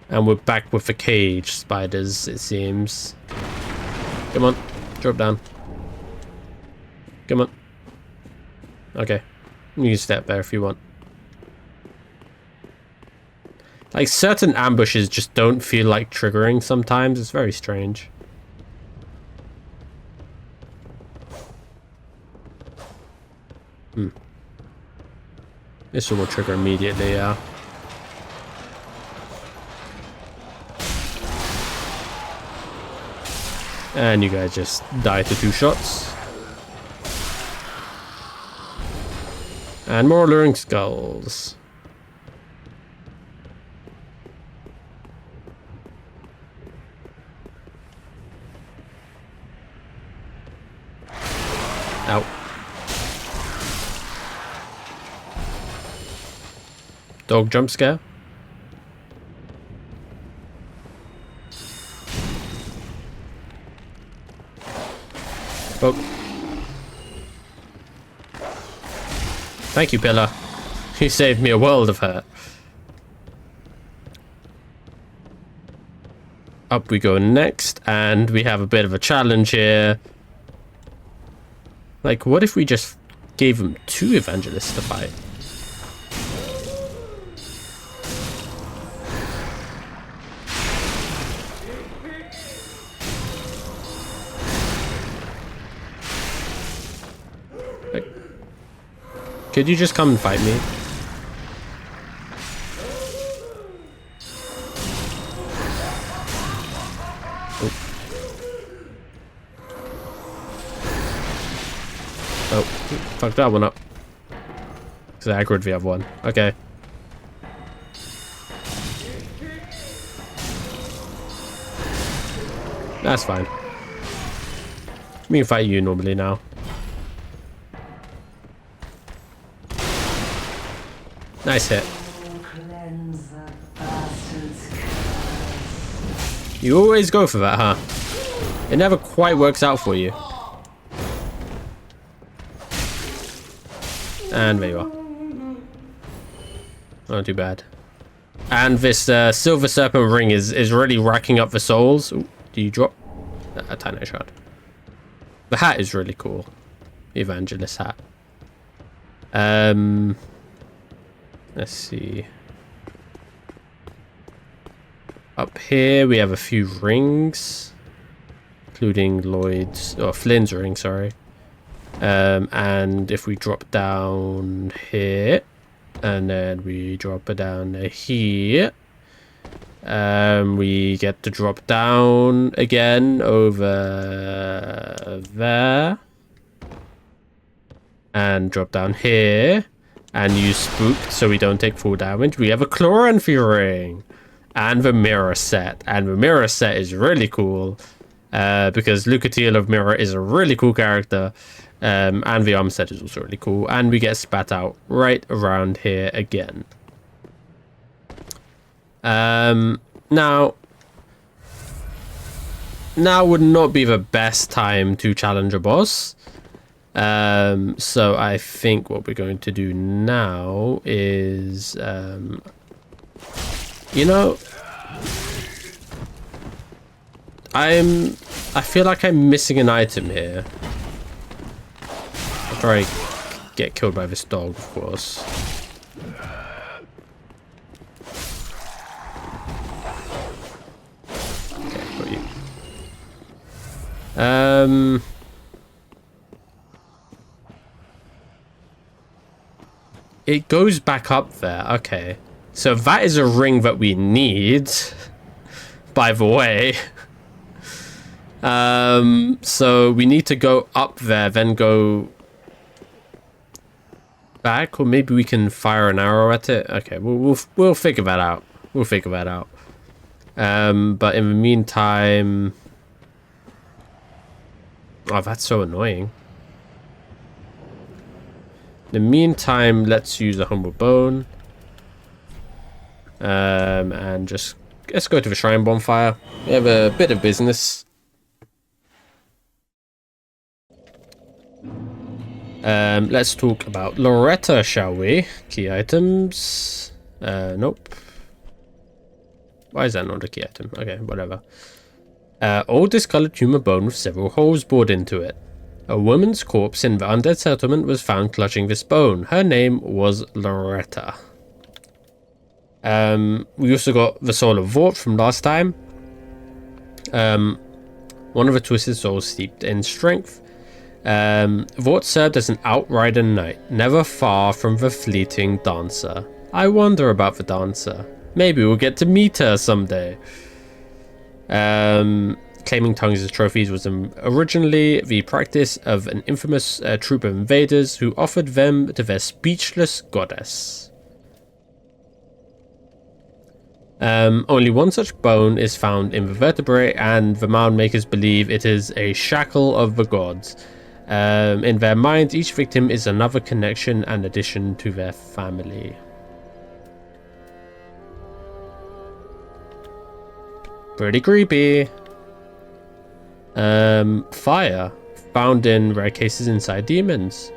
And we're back with the cage spiders, it seems. Come on, drop down. Come on. Okay, you can step there if you want. Like, certain ambushes just don't feel like triggering sometimes. It's very strange. This one will trigger immediately, yeah. And you guys just die to 2 shots. And more luring skulls. Ow. Dog jump scare. Oh. Thank you, Pillar. You saved me a world of hurt. Up we go next, and we have a bit of a challenge here. Like, what if we just gave him 2 evangelists to fight? Like, could you just come and fight me? Oh, fuck that one up. Because I aggroed the other one. Okay. That's fine. We can fight you normally now. Nice hit. You always go for that, huh? It never quite works out for you. And there you are. Not too bad. And this silver serpent ring is really racking up the souls. Ooh, do you drop a tiny shard? The hat is really cool. The evangelist hat. Let's see. Up here we have a few rings, including Lloyd's or Flynn's ring, sorry. And if we drop down here, and then we drop it down here, we get to drop down again over there, and drop down here, and use Spooked so we don't take full damage. We have a Chloranthi ring, and the mirror set, and the mirror set is really cool, because Lucatiel of Mirror is a really cool character. And the arm set is also really cool, and we get spat out right around here again. Now would not be the best time to challenge a boss. So I think what we're going to do now is, you know, I feel like I'm missing an item here. After I get killed by this dog, of course. Okay, got you. It goes back up there. Okay. So that is a ring that we need, by the way. So we need to go up there, then go back, or maybe we can fire an arrow at it. Okay, we'll figure that out. We'll figure that out. But in the meantime, oh, that's so annoying. In the meantime, let's use a humble bone. And just let's go to the shrine bonfire. We have a bit of business. Let's talk about Loretta, shall we? Key items. Nope. Why is that not a key item? Okay, whatever. Old discolored human bone with several holes bored into it. A woman's corpse in the Undead Settlement was found clutching this bone. Her name was Loretta. We also got the soul of Vort from last time. One of the twisted souls steeped in strength. Vort served as an outrider knight, never far from the fleeting dancer. I wonder about the dancer. Maybe we'll get to meet her someday. Claiming tongues as trophies was originally the practice of an infamous troop of invaders who offered them to their speechless goddess. Only one such bone is found in the vertebrae, and the mound makers believe it is a shackle of the gods. In their minds, each victim is another connection and addition to their family. Pretty creepy. Fire. Found in rare cases inside demons.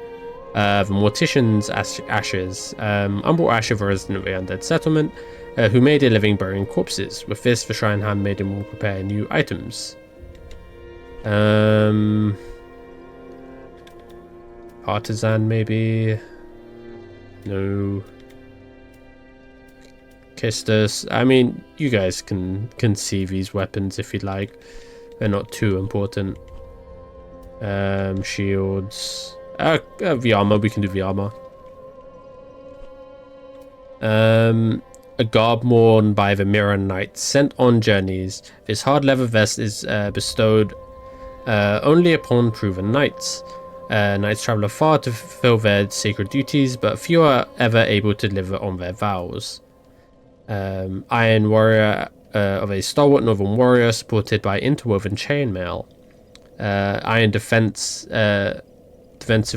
The Mortician's ashes. Umbral ash of a resident of the Undead Settlement, who made a living burying corpses. With this, the Shrine Hand made him prepare new items. Artisan, maybe? No. Kistus. I mean, you guys can see these weapons if you'd like. They're not too important. Shields. The armor, we can do the armor. A garb worn by the Mirror Knight, sent on journeys. This hard leather vest is bestowed only upon proven knights. Knights travel afar to fulfill their sacred duties, but few are ever able to deliver on their vows. Iron warrior of a stalwart northern warrior supported by interwoven chainmail. Iron defensive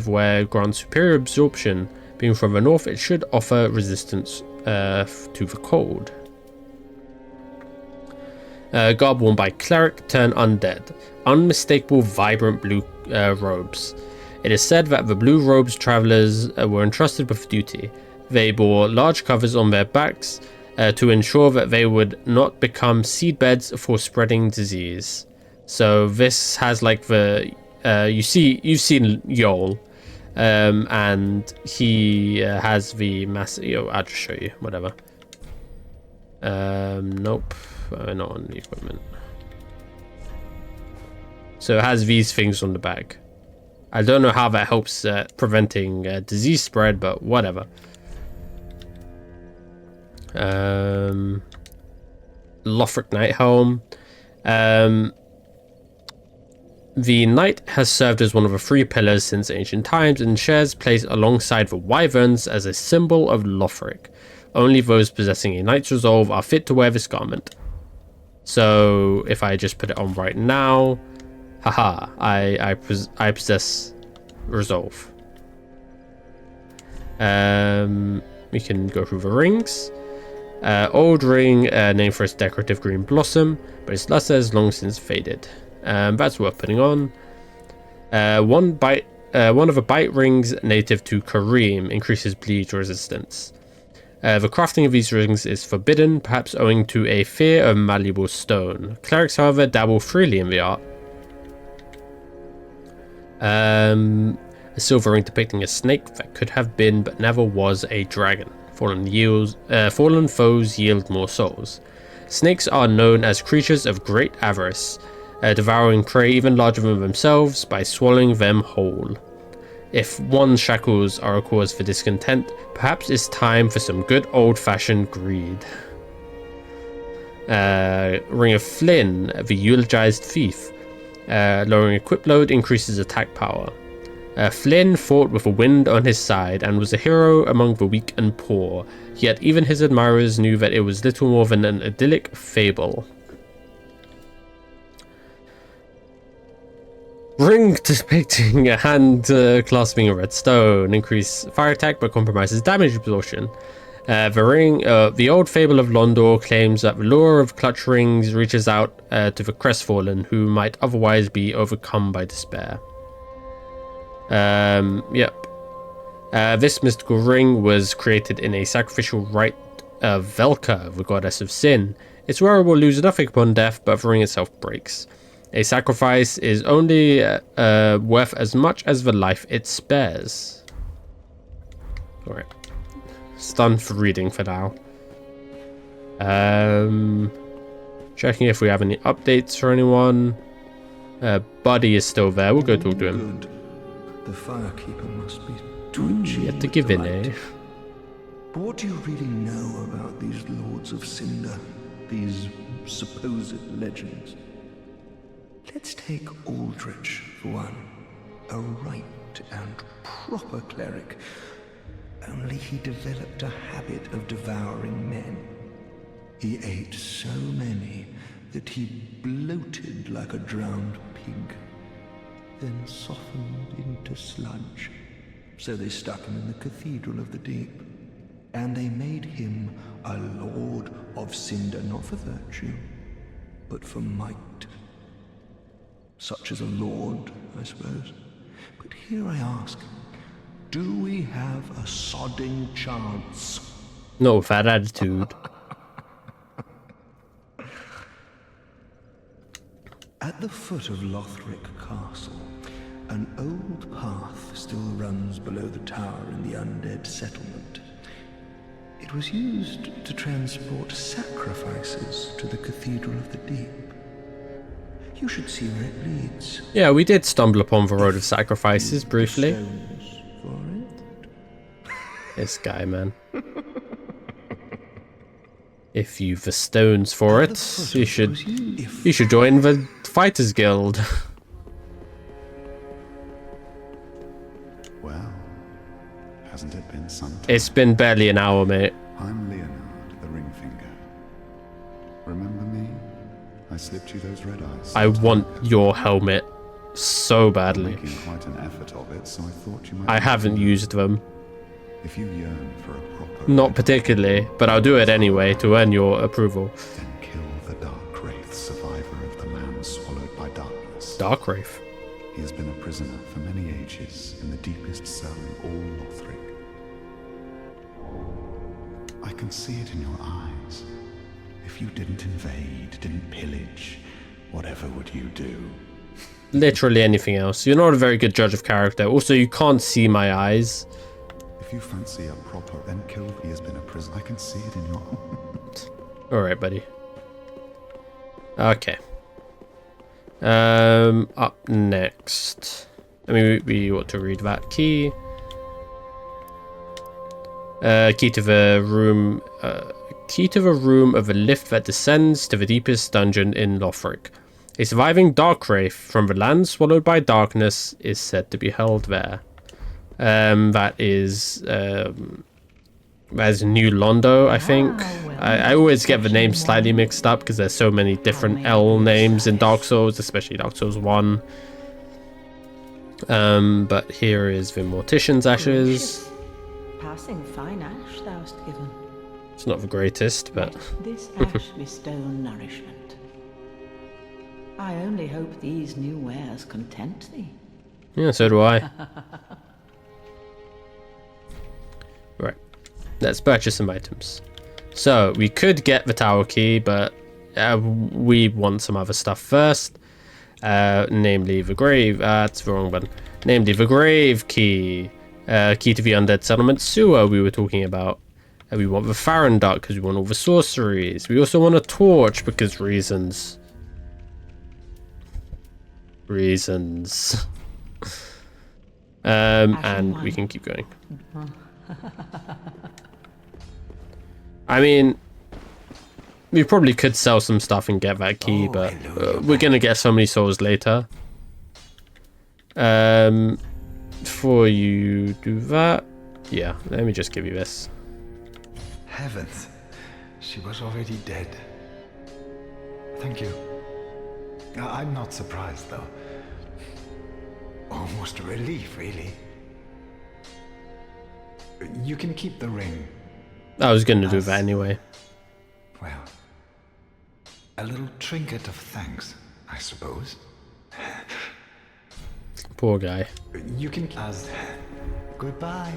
wear grants superior absorption. Being from the north, it should offer resistance to the cold. Garb worn by cleric turned undead. Unmistakable vibrant blue robes. It is said that the blue robes travelers were entrusted with duty. They bore large covers on their backs to ensure that they would not become seedbeds for spreading disease. So this has like the you've seen Yol, and he has the massive. I'll just show you. Whatever. Nope, not on the equipment. So it has these things on the back. I don't know how that helps preventing disease spread, but whatever. Lothric Knight Helm. The knight has served as one of the three pillars since ancient times and shares place alongside the wyverns as a symbol of Lothric. Only those possessing a knight's resolve are fit to wear this garment. So if I just put it on right now, haha, I possess resolve. We can go through the rings. Old ring, named for its decorative green blossom, but its luster has long since faded. That's worth putting on. One of the bite rings native to Kareem increases bleed resistance. The crafting of these rings is forbidden, perhaps owing to a fear of malleable stone. Clerics, however, dabble freely in the art. A silver ring depicting a snake that could have been but never was a dragon. Fallen foes yield more souls. Snakes are known as creatures of great avarice, devouring prey even larger than themselves by swallowing them whole. If one's shackles are a cause for discontent, perhaps it's time for some good old-fashioned greed. Ring of Flynn, the eulogized thief. Lowering equip load increases attack power. Flynn fought with a wind on his side and was a hero among the weak and poor, yet even his admirers knew that it was little more than an idyllic fable. Ring depicting a hand clasping a red stone. Increase fire attack but compromises damage absorption. The old fable of Londor claims that the lure of clutch rings reaches out to the crestfallen who might otherwise be overcome by despair. This mystical ring was created in a sacrificial rite of Velka, the goddess of sin. Its wearer will lose nothing upon death, but the ring itself breaks. A sacrifice is only worth as much as the life it spares. Alright. It's done for reading for now. Checking if we have any updates for anyone. Buddy is still there. We'll go talk to him. Good. The Firekeeper must be twitchy. You have to give in, delight. eh? But what do you really know about these Lords of Cinder? These supposed legends? Let's take Aldrich for one. A right and proper cleric. Only he developed a habit of devouring men. He ate so many that he bloated like a drowned pig, then softened into sludge. So they stuck him in the Cathedral of the Deep, and they made him a Lord of Cinder, not for virtue, but for might. Such as a lord, I suppose. But here I ask, do we have a sodding chance? No, with that attitude. At the foot of Lothric Castle, an old path still runs below the tower in the Undead Settlement. It was used to transport sacrifices to the Cathedral of the Deep. You should see where it leads. Yeah, we did stumble upon the Road of Sacrifices briefly. Stones for it. This guy, man. If you've the stones for At the it, foot you of should those you should join the Fighters Guild. Well, hasn't it been some time? It's been barely an hour, mate. I'm Leonard, the Ringfinger. Remember me? I slipped you those red eyes. I want your helmet so badly. Making quite an effort of it, so I thought you might. I haven't used them. If you yearn for a proper. Not particularly, but I'll do it anyway to earn your approval. Then kill the Dark Wraith, survivor of the man swallowed by darkness. Dark Wraith. He has been a prisoner for many ages in the deepest cell in all Lothric. I can see it in your eyes. If you didn't invade, didn't pillage, whatever would you do? Literally anything else. You're not a very good judge of character. Also, you can't see my eyes. If you fancy a proper, then kill. He has been a prisoner. I can see it in your. Alright, buddy. Okay. Up next. I mean, we ought to read that key. Key to the room. Key to the room of a lift that descends to the deepest dungeon in Lothric. A surviving dark wraith from the land swallowed by darkness is said to be held there. That is New Londo, I think. I always get the names slightly mixed up because there's so many different L names in Dark Souls, especially Dark Souls 1. But here is the Mortician's Ashes. Passing fine ash thou hast given. It's not the greatest, but Let this ash bestow nourishment. I only hope these new wares content thee. yeah, so do I. Right, let's purchase some items. So we could get the tower key, but we want some other stuff first. Namely the grave. That's the wrong one. Namely the grave key. Key to the Undead Settlement sewer we were talking about. We want the Farron Duck because we want all the sorceries. We also want a torch because reasons. And we can keep going. I mean, we probably could sell some stuff and get that key, but we're gonna get so many souls later. Before you do that, yeah, let me just give you this. Heavens, she was already dead. Thank you. I'm not surprised, though. Almost a relief, really. You can keep the ring. I was gonna do that anyway. Well, a little trinket of thanks, I suppose. Poor guy. You can goodbye.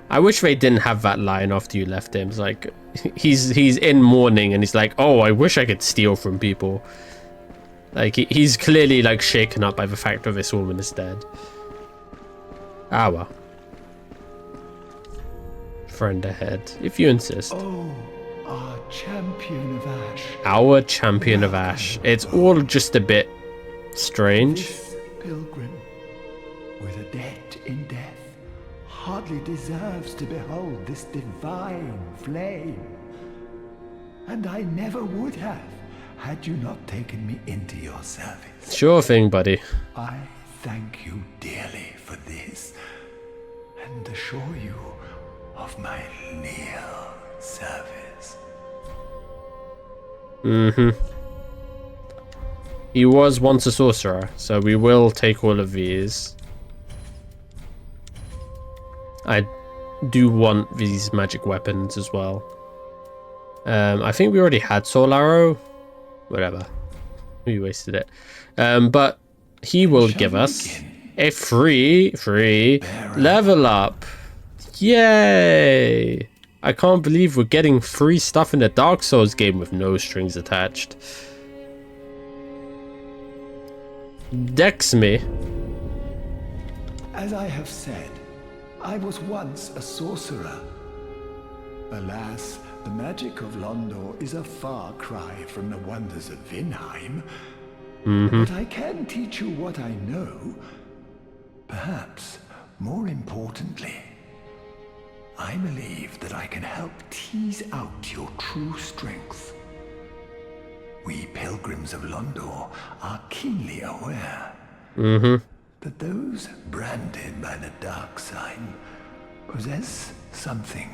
I wish they didn't have that line after you left him. It's like he's in mourning and he's like, oh, I wish I could steal from people. Like he's clearly like shaken up by the fact that this woman is dead. Ah well. Friend ahead, if you insist. Oh, Our champion of Ash. Our champion of Ash. It's all just a bit strange. This pilgrim, with a debt in death, hardly deserves to behold this divine flame. And I never would have, had you not taken me into your service. Sure thing, buddy. I thank you dearly for this, and assure you of my leal service. He was once a sorcerer, so we will take all of these. I do want these magic weapons as well. I think we already had Soul Arrow. Whatever. We wasted it. But he will give us a free level up. Yay! I can't believe we're getting free stuff in a Dark Souls game with no strings attached. Dex me. As I have said, I was once a sorcerer. Alas, the magic of Londor is a far cry from the wonders of Vinheim. But I can teach you what I know. Perhaps, more importantly, I believe that I can help tease out your true strength. We pilgrims of Londor are keenly aware that those branded by the dark sign possess something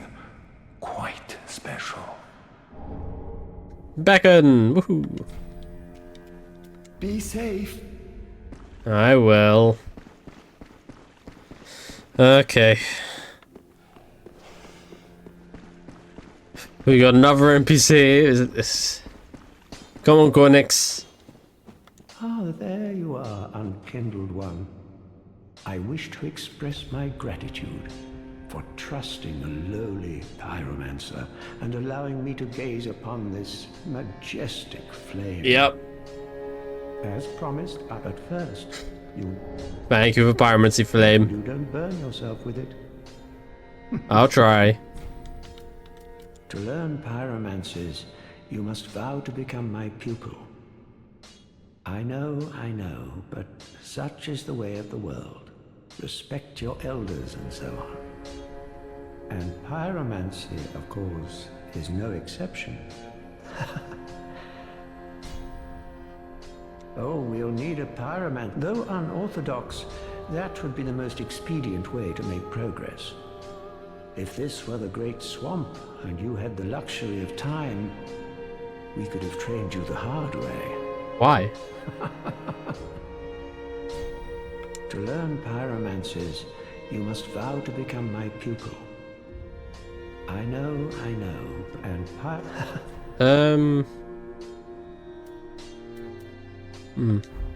quite special. Beckon! Woohoo! Be safe. I will. Okay. We got another NPC. Is it this? Come on, Cornix. Ah, there you are, unkindled one. I wish to express my gratitude for trusting a lowly pyromancer and allowing me to gaze upon this majestic flame. Yep. As promised, but first, you Thank you for pyromancy flame. don't burn yourself with it. I'll try. To learn pyromancies, you must vow to become my pupil. I know, but such is the way of the world. Respect your elders and so on. And pyromancy, of course, is no exception. Oh, we'll need a pyromancer. Though unorthodox, that would be the most expedient way to make progress. If this were the Great Swamp, and you had the luxury of time, we could have trained you the hard way. Why? To learn pyromancies, you must vow to become my pupil. I know, and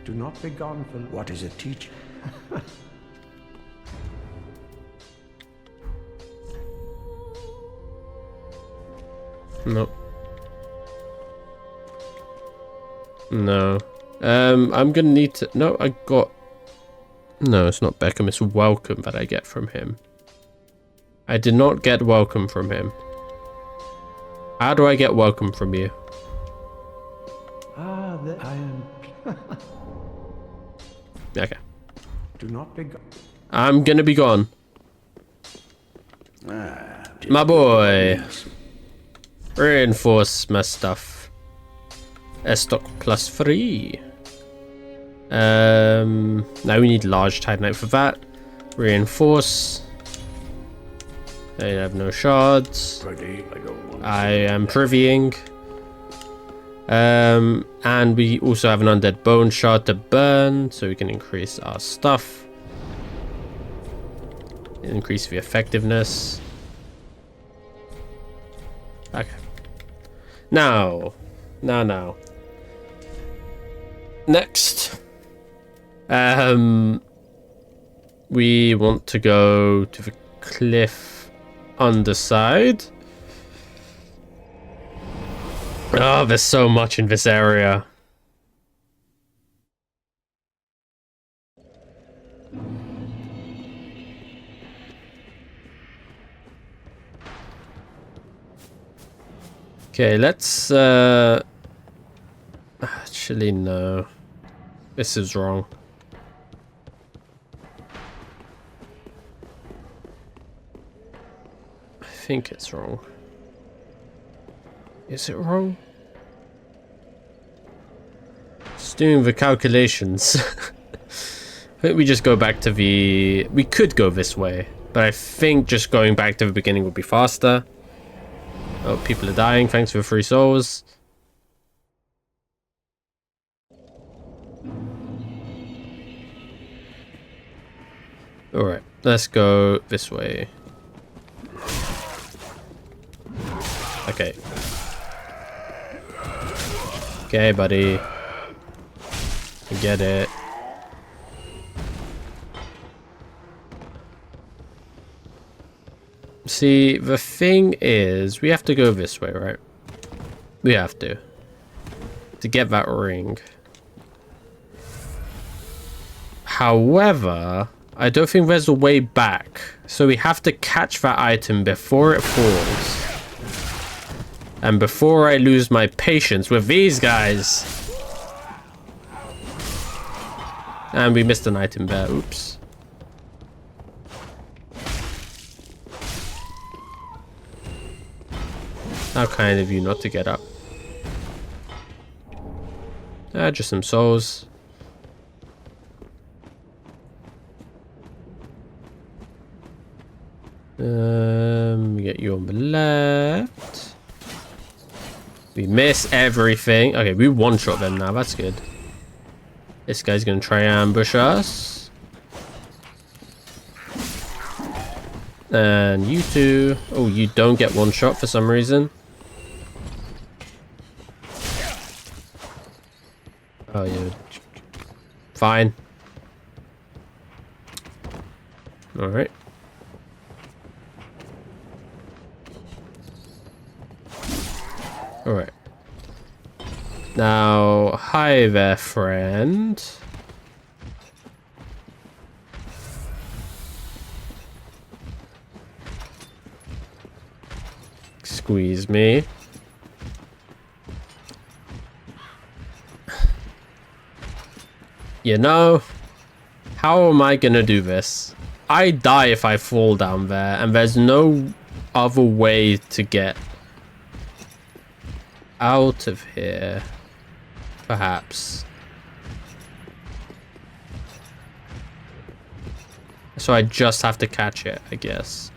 do not be gone for what is a teacher. No. No. I'm gonna need to... No, I got... No, it's not Beckham. It's welcome that I get from him. I did not get welcome from him. How do I get welcome from you? Ah, I am... Okay. Do not be gone. I'm gonna be gone. My boy. Reinforce my stuff. Stock +3. Now we need large titanite for that. Reinforce. I have no shards. I am privying. And we also have an undead bone shard to burn, so we can increase our stuff. Increase the effectiveness. Okay. Now. Next. We want to go to the cliff underside. Oh, there's so much in this area. Okay, let's actually no. This is wrong. I think it's wrong. Is it wrong? Just doing the calculations. I think we just go back to the... We could go this way, but I think just going back to the beginning would be faster. Oh, people are dying. Thanks for the 3 souls. Alright, let's go this way. Okay. Okay, buddy. I get it. See, the thing is, we have to go this way, right? We have to get that ring. However, I don't think there's a way back. So we have to catch that item before it falls. And before I lose my patience with these guys. And we missed an item there. Oops. How kind of you not to get up. Just some souls. Get you on the left. We miss everything. Okay, we one-shot them now. That's good. This guy's gonna try and ambush us. And you two. Oh, you don't get one shot for some reason. Oh, yeah. Fine. Alright. Alright. Now, hi there, friend. Squeeze me. You know, how am I gonna do this? I die if I fall down there, and there's no other way to get out of here. Perhaps. So I just have to catch it, I guess.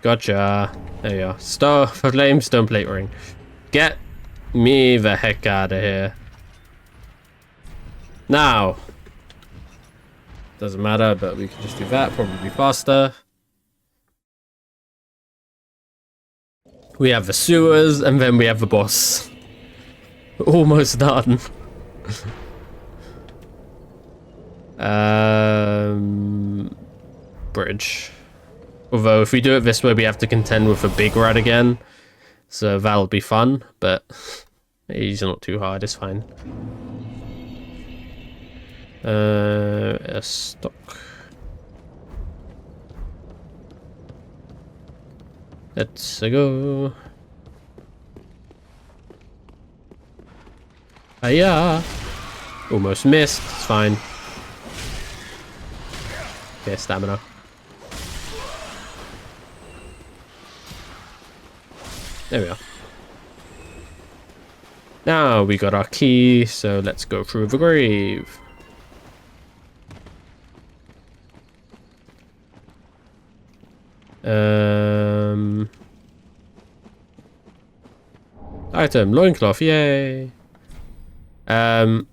Gotcha. There you are. Flame stone plate ring. Get me the heck out of here. Now. Doesn't matter, but we can just do that. Probably faster. We have the sewers, and then we have the boss. Almost done. Bridge. Although, if we do it this way, we have to contend with a big rat again. So that'll be fun, but he's not too hard, it's fine. A stock. Let's go. Hiya! Almost missed, it's fine. Okay, stamina. There we are. Now we got our key, so let's go through the grave. Item, loincloth, yay. Now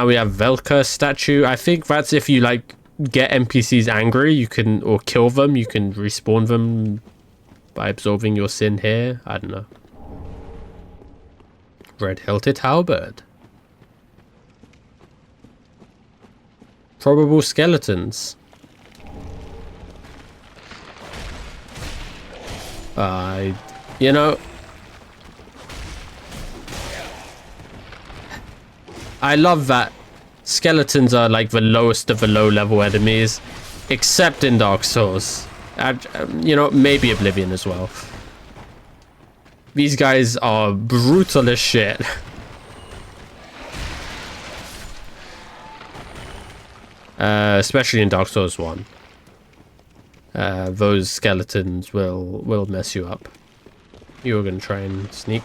we have Velka statue. I think that's if you like get NPCs angry, you can, or kill them, you can respawn them by absolving your sin here. I don't know. Red-hilted halberd. Probable skeletons. You know, I love that skeletons are like the lowest of the low-level enemies, except in Dark Souls. You know, maybe Oblivion as well. These guys are brutal as shit. Especially in Dark Souls 1. Those skeletons will mess you up. You're gonna try and sneak.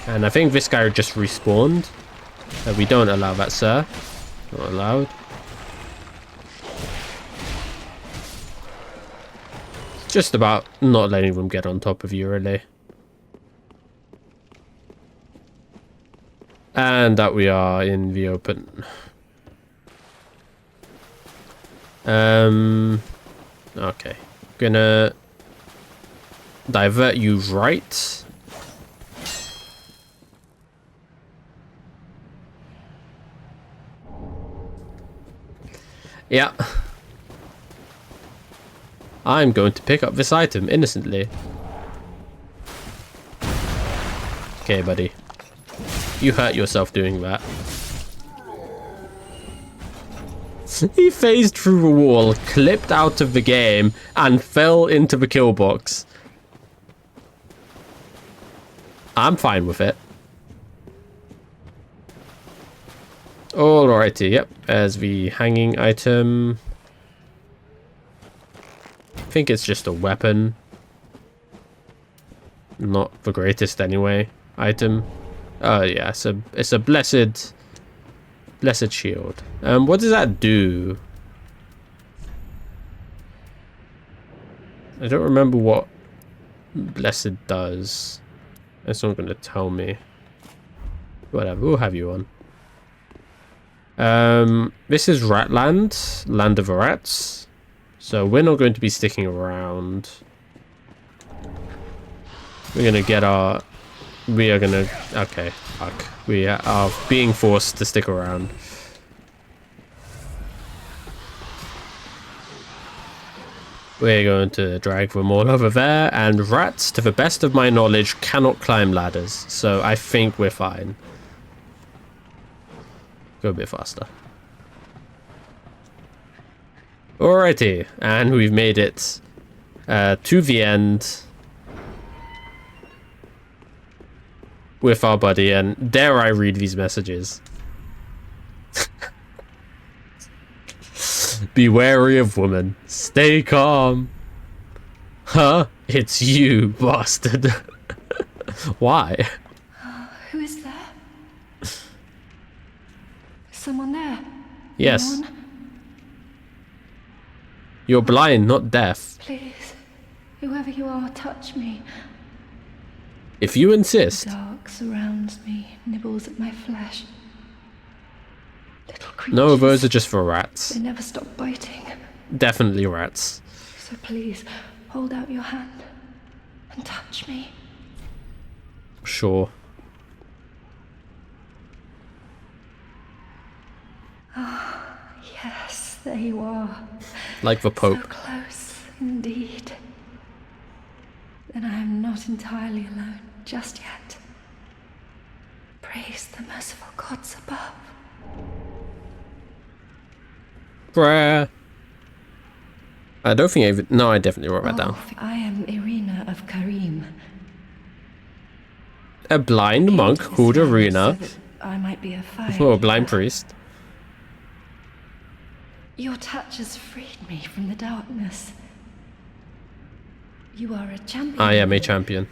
And I think this guy just respawned. We don't allow that, sir. Not allowed. Just about not letting them get on top of you, really. And that we are in the open. Okay. Gonna divert you right. Yeah. I'm going to pick up this item innocently. Okay, buddy. You hurt yourself doing that. He phased through the wall, clipped out of the game, and fell into the kill box. I'm fine with it. Alrighty, yep. There's the hanging item. I think it's just a weapon. Not the greatest anyway. Item. Oh yeah, it's a blessed shield. What does that do? I don't remember what blessed does. It's not gonna tell me. Whatever, we'll have you on. This is Ratland, Land of the Rats. So we're not going to be sticking around. We're gonna get our... We are gonna... Okay, fuck. We are being forced to stick around. We're going to drag them all over there, and rats, to the best of my knowledge, cannot climb ladders. So I think we're fine. Go a bit faster. Alrighty, and we've made it to the end with our buddy, and dare I read these messages? Be wary of woman. Stay calm. Huh? It's you, bastard. Why? Who is there? Someone there? Yes. Anyone? You're blind, not deaf. Please, whoever you are, touch me. If you insist. The dark surrounds me, nibbles at my flesh. Little creatures. No, those are just for rats. They never stop biting. Definitely rats. So please, hold out your hand and touch me. Sure. Ah, yes, there you are. Like the Pope. So close, indeed. Then I am not entirely alone just yet. Praise the merciful gods above. Bruh. I don't think I even... No, I definitely wrote that down. I am Irina of Karim. A blind monk called Irina. So that I might be a fire. Oh, a blind priest. Your touch has freed me from the darkness. You are a champion. I am a champion.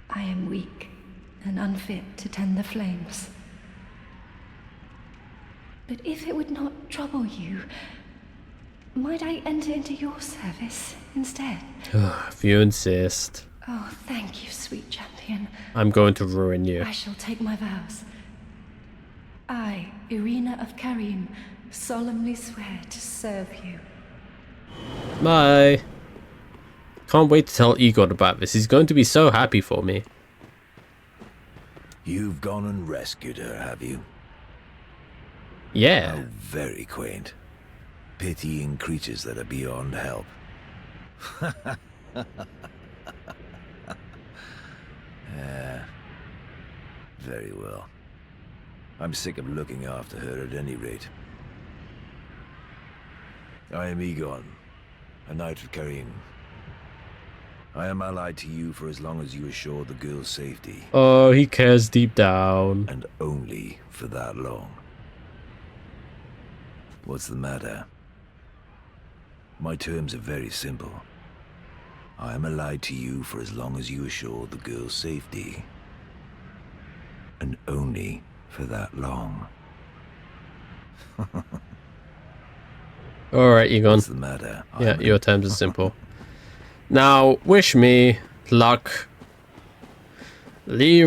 I am weak and unfit to tend the flames. But if it would not trouble you, might I enter into your service instead? If you insist. Oh, thank you, sweet champion. I'm going to ruin you. I shall take my vows. I, Irina of Karim, solemnly swear to serve you. Bye. Can't wait to tell Egon about this. He's going to be so happy for me. You've gone and rescued her, have you? Yeah. How very quaint. Pitying creatures that are beyond help. Yeah. Very well. I'm sick of looking after her at any rate. I am Egon, a knight of Karim. I am allied to you for as long as you assure the girl's safety. Oh, he cares deep down. And only for that long. What's the matter? My terms are very simple. I am allied to you for as long as you assure the girl's safety. And only for that long. Alright, Egon. What's the matter? Yeah, your terms are simple. Now, wish me luck. Leroy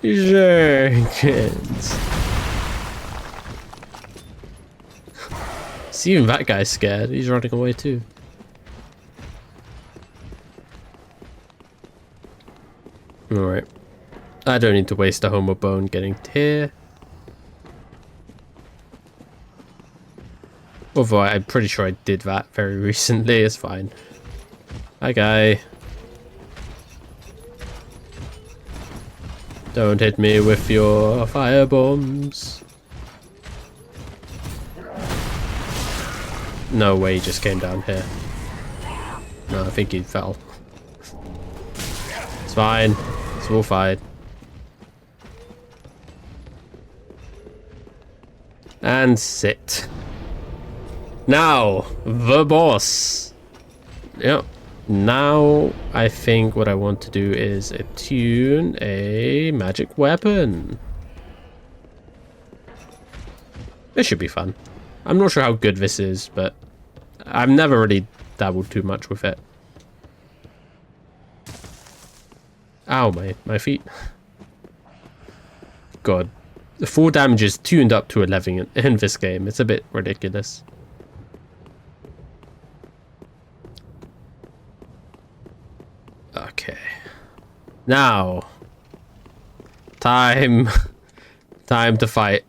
Jenkins. See, even that guy's scared. He's running away too. Alright. I don't need to waste a homo bone getting here. Although I'm pretty sure I did that very recently. It's fine. Hi, guy. Don't hit me with your fire bombs. No way he just came down here. No, I think he fell. It's fine. It's all fine. And sit. Now, the boss. Yep. Now, I think what I want to do is attune a magic weapon. This should be fun. I'm not sure how good this is, but I've never really dabbled too much with it. Ow, my feet. God. The 4 damage is tuned up to 11 in this game. It's a bit ridiculous. Okay. Now. Time to fight.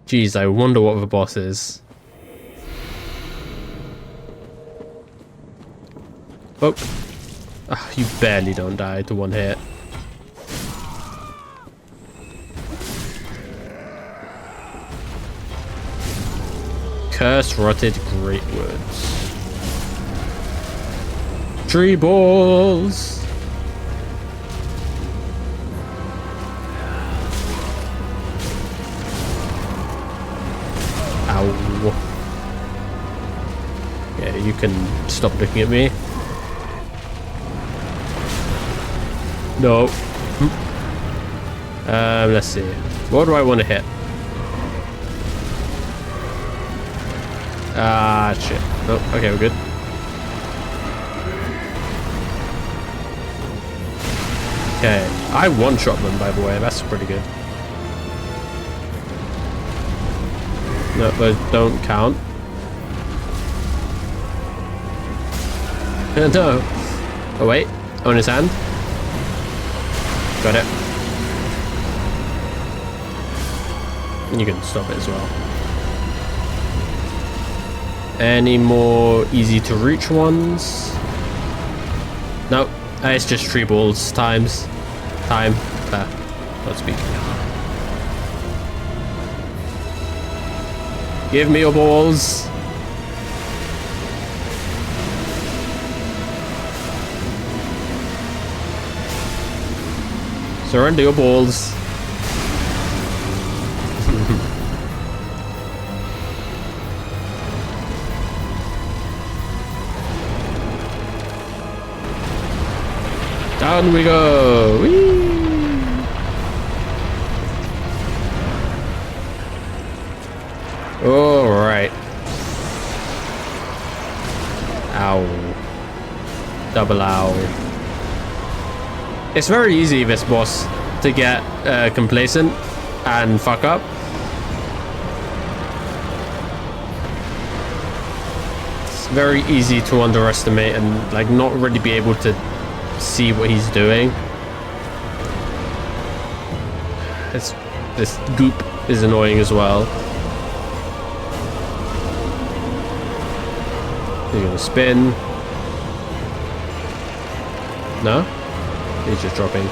Jeez, I wonder what the boss is. Oh. Oh, you barely don't die to one hit. Cursed rotted greatwoods. Tree balls. Ow. Yeah, you can stop looking at me. No. Let's see. What do I want to hit? Ah, shit. Nope. Okay, we're good. Okay. I one-shot them, by the way. That's pretty good. No, those don't count. No. Oh, wait. On his hand. Got it. And you can stop it as well. Any more easy to reach ones? Nope. It's just tree balls times. Time. Let's speak. Give me your balls. Surrender your balls. Down we go. Whee! All right. Ow. Double ow. It's very easy, this boss, to get complacent and fuck up. very easy to underestimate and like not really be able to see what he's doing. This goop is annoying as well. He's gonna spin. No? He's just dropping.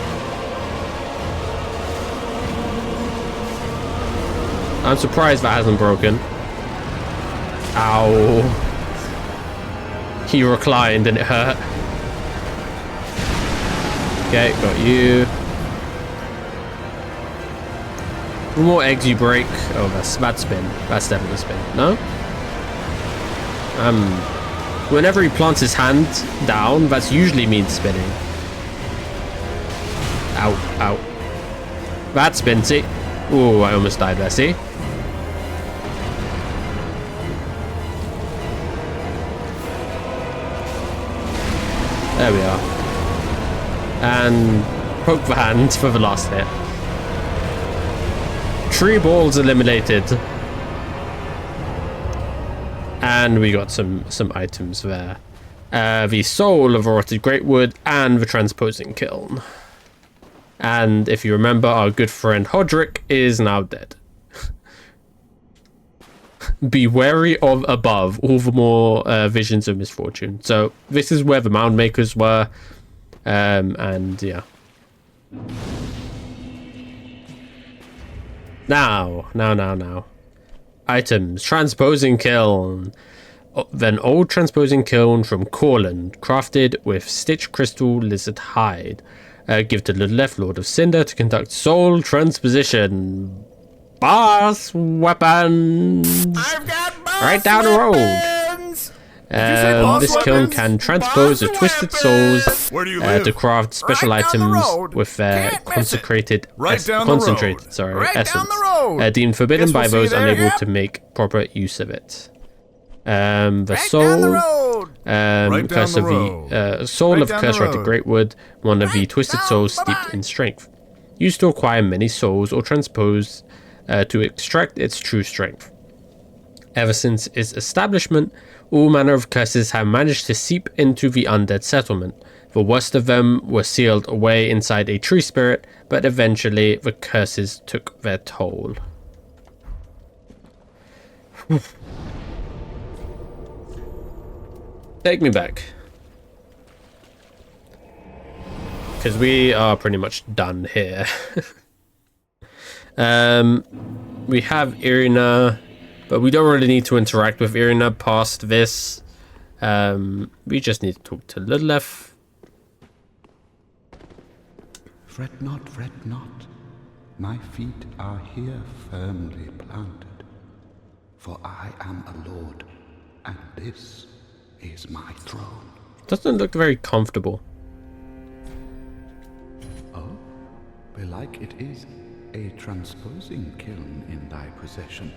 I'm surprised that hasn't broken. Ow. He reclined and it hurt. Okay, got you. The more eggs you break. Oh, that's spin. That's definitely spin. No? Whenever he plants his hand down, that's usually means spinning. Ow, ow. That spin, see? Ooh, I almost died there, see? There we are. And poke the hand for the last hit. 3 balls eliminated. And we got some items there. The soul of a rotted greatwood and the transposing kiln. And if you remember, our good friend Hodrick is now dead. Be wary of above, all the more visions of misfortune. So this is where the mound makers were, and yeah. Now. Items: transposing kiln. Then old transposing kiln from Corland, crafted with stitch crystal lizard hide. Give to the left Lord of Cinder to conduct soul transposition. Boss weapons. I've got boss right down the road. This kiln can transpose the twisted souls to craft special items with concentrated essence, deemed forbidden by those unable to make proper use of it. The soul, curse of the soul of Curse Rotted Greatwood, one of the twisted souls steeped in strength, used to acquire many souls or transpose to extract its true strength. Ever since its establishment, all manner of curses have managed to seep into the Undead Settlement. The worst of them were sealed away inside a tree spirit, but eventually the curses took their toll. Take me back. Because we are pretty much done here. We have Irina, but we don't really need to interact with Irina past this. We just need to talk to Ludlef. Fret not, fret not. My feet are here firmly planted. For I am a lord, and this is my throne. Doesn't look very comfortable. Oh, belike it is a transposing kiln in thy possession.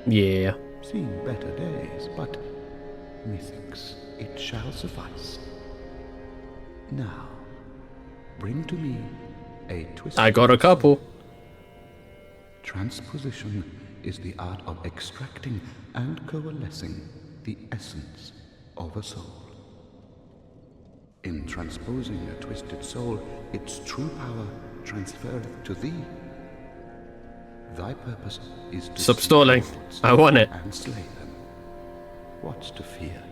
Yeah. Seen better days, but methinks it shall suffice. Now, bring to me a twist. I got a couple. Transposition is the art of extracting and coalescing the essence of a soul. In transposing a twisted soul, its true power transferreth to thee. Thy purpose is to stop stalling. I want it. And slay them. What's to fear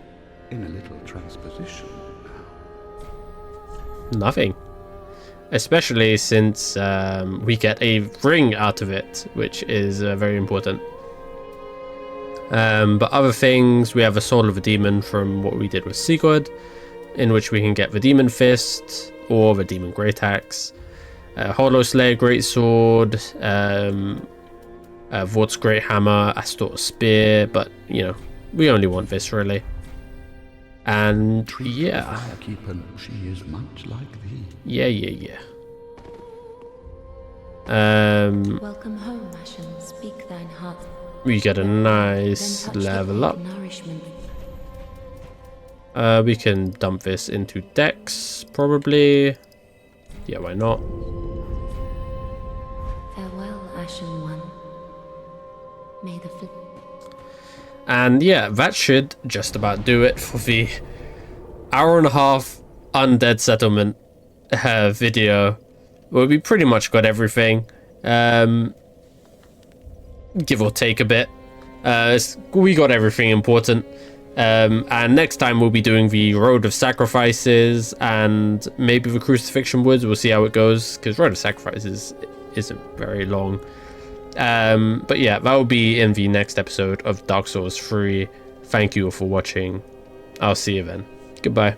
in a little transposition now? Nothing. Especially since we get a ring out of it, which is very important. But other things, we have a soul of a demon from what we did with Sigurd, in which we can get the demon fist or the demon great axe, Hollow Slayer greatsword, Vort's great hammer, Astor's spear, but you know, we only want this really. And yeah, Firekeeper, she is much like thee. Yeah. Welcome home, Ashen. Speak thine heart. We get a nice level up. We can dump this into Dex, probably. Yeah, why not? Farewell, Ashen One. May the And yeah, that should just about do it for the hour and a half Undead Settlement video, where we pretty much got everything, give or take a bit. We got everything important. And next time we'll be doing the Road of Sacrifices and maybe the Crucifixion Woods. We'll see how it goes, because Road of Sacrifices isn't very long. But yeah, that will be in the next episode of Dark Souls 3. Thank you all for watching. I'll see you then. Goodbye.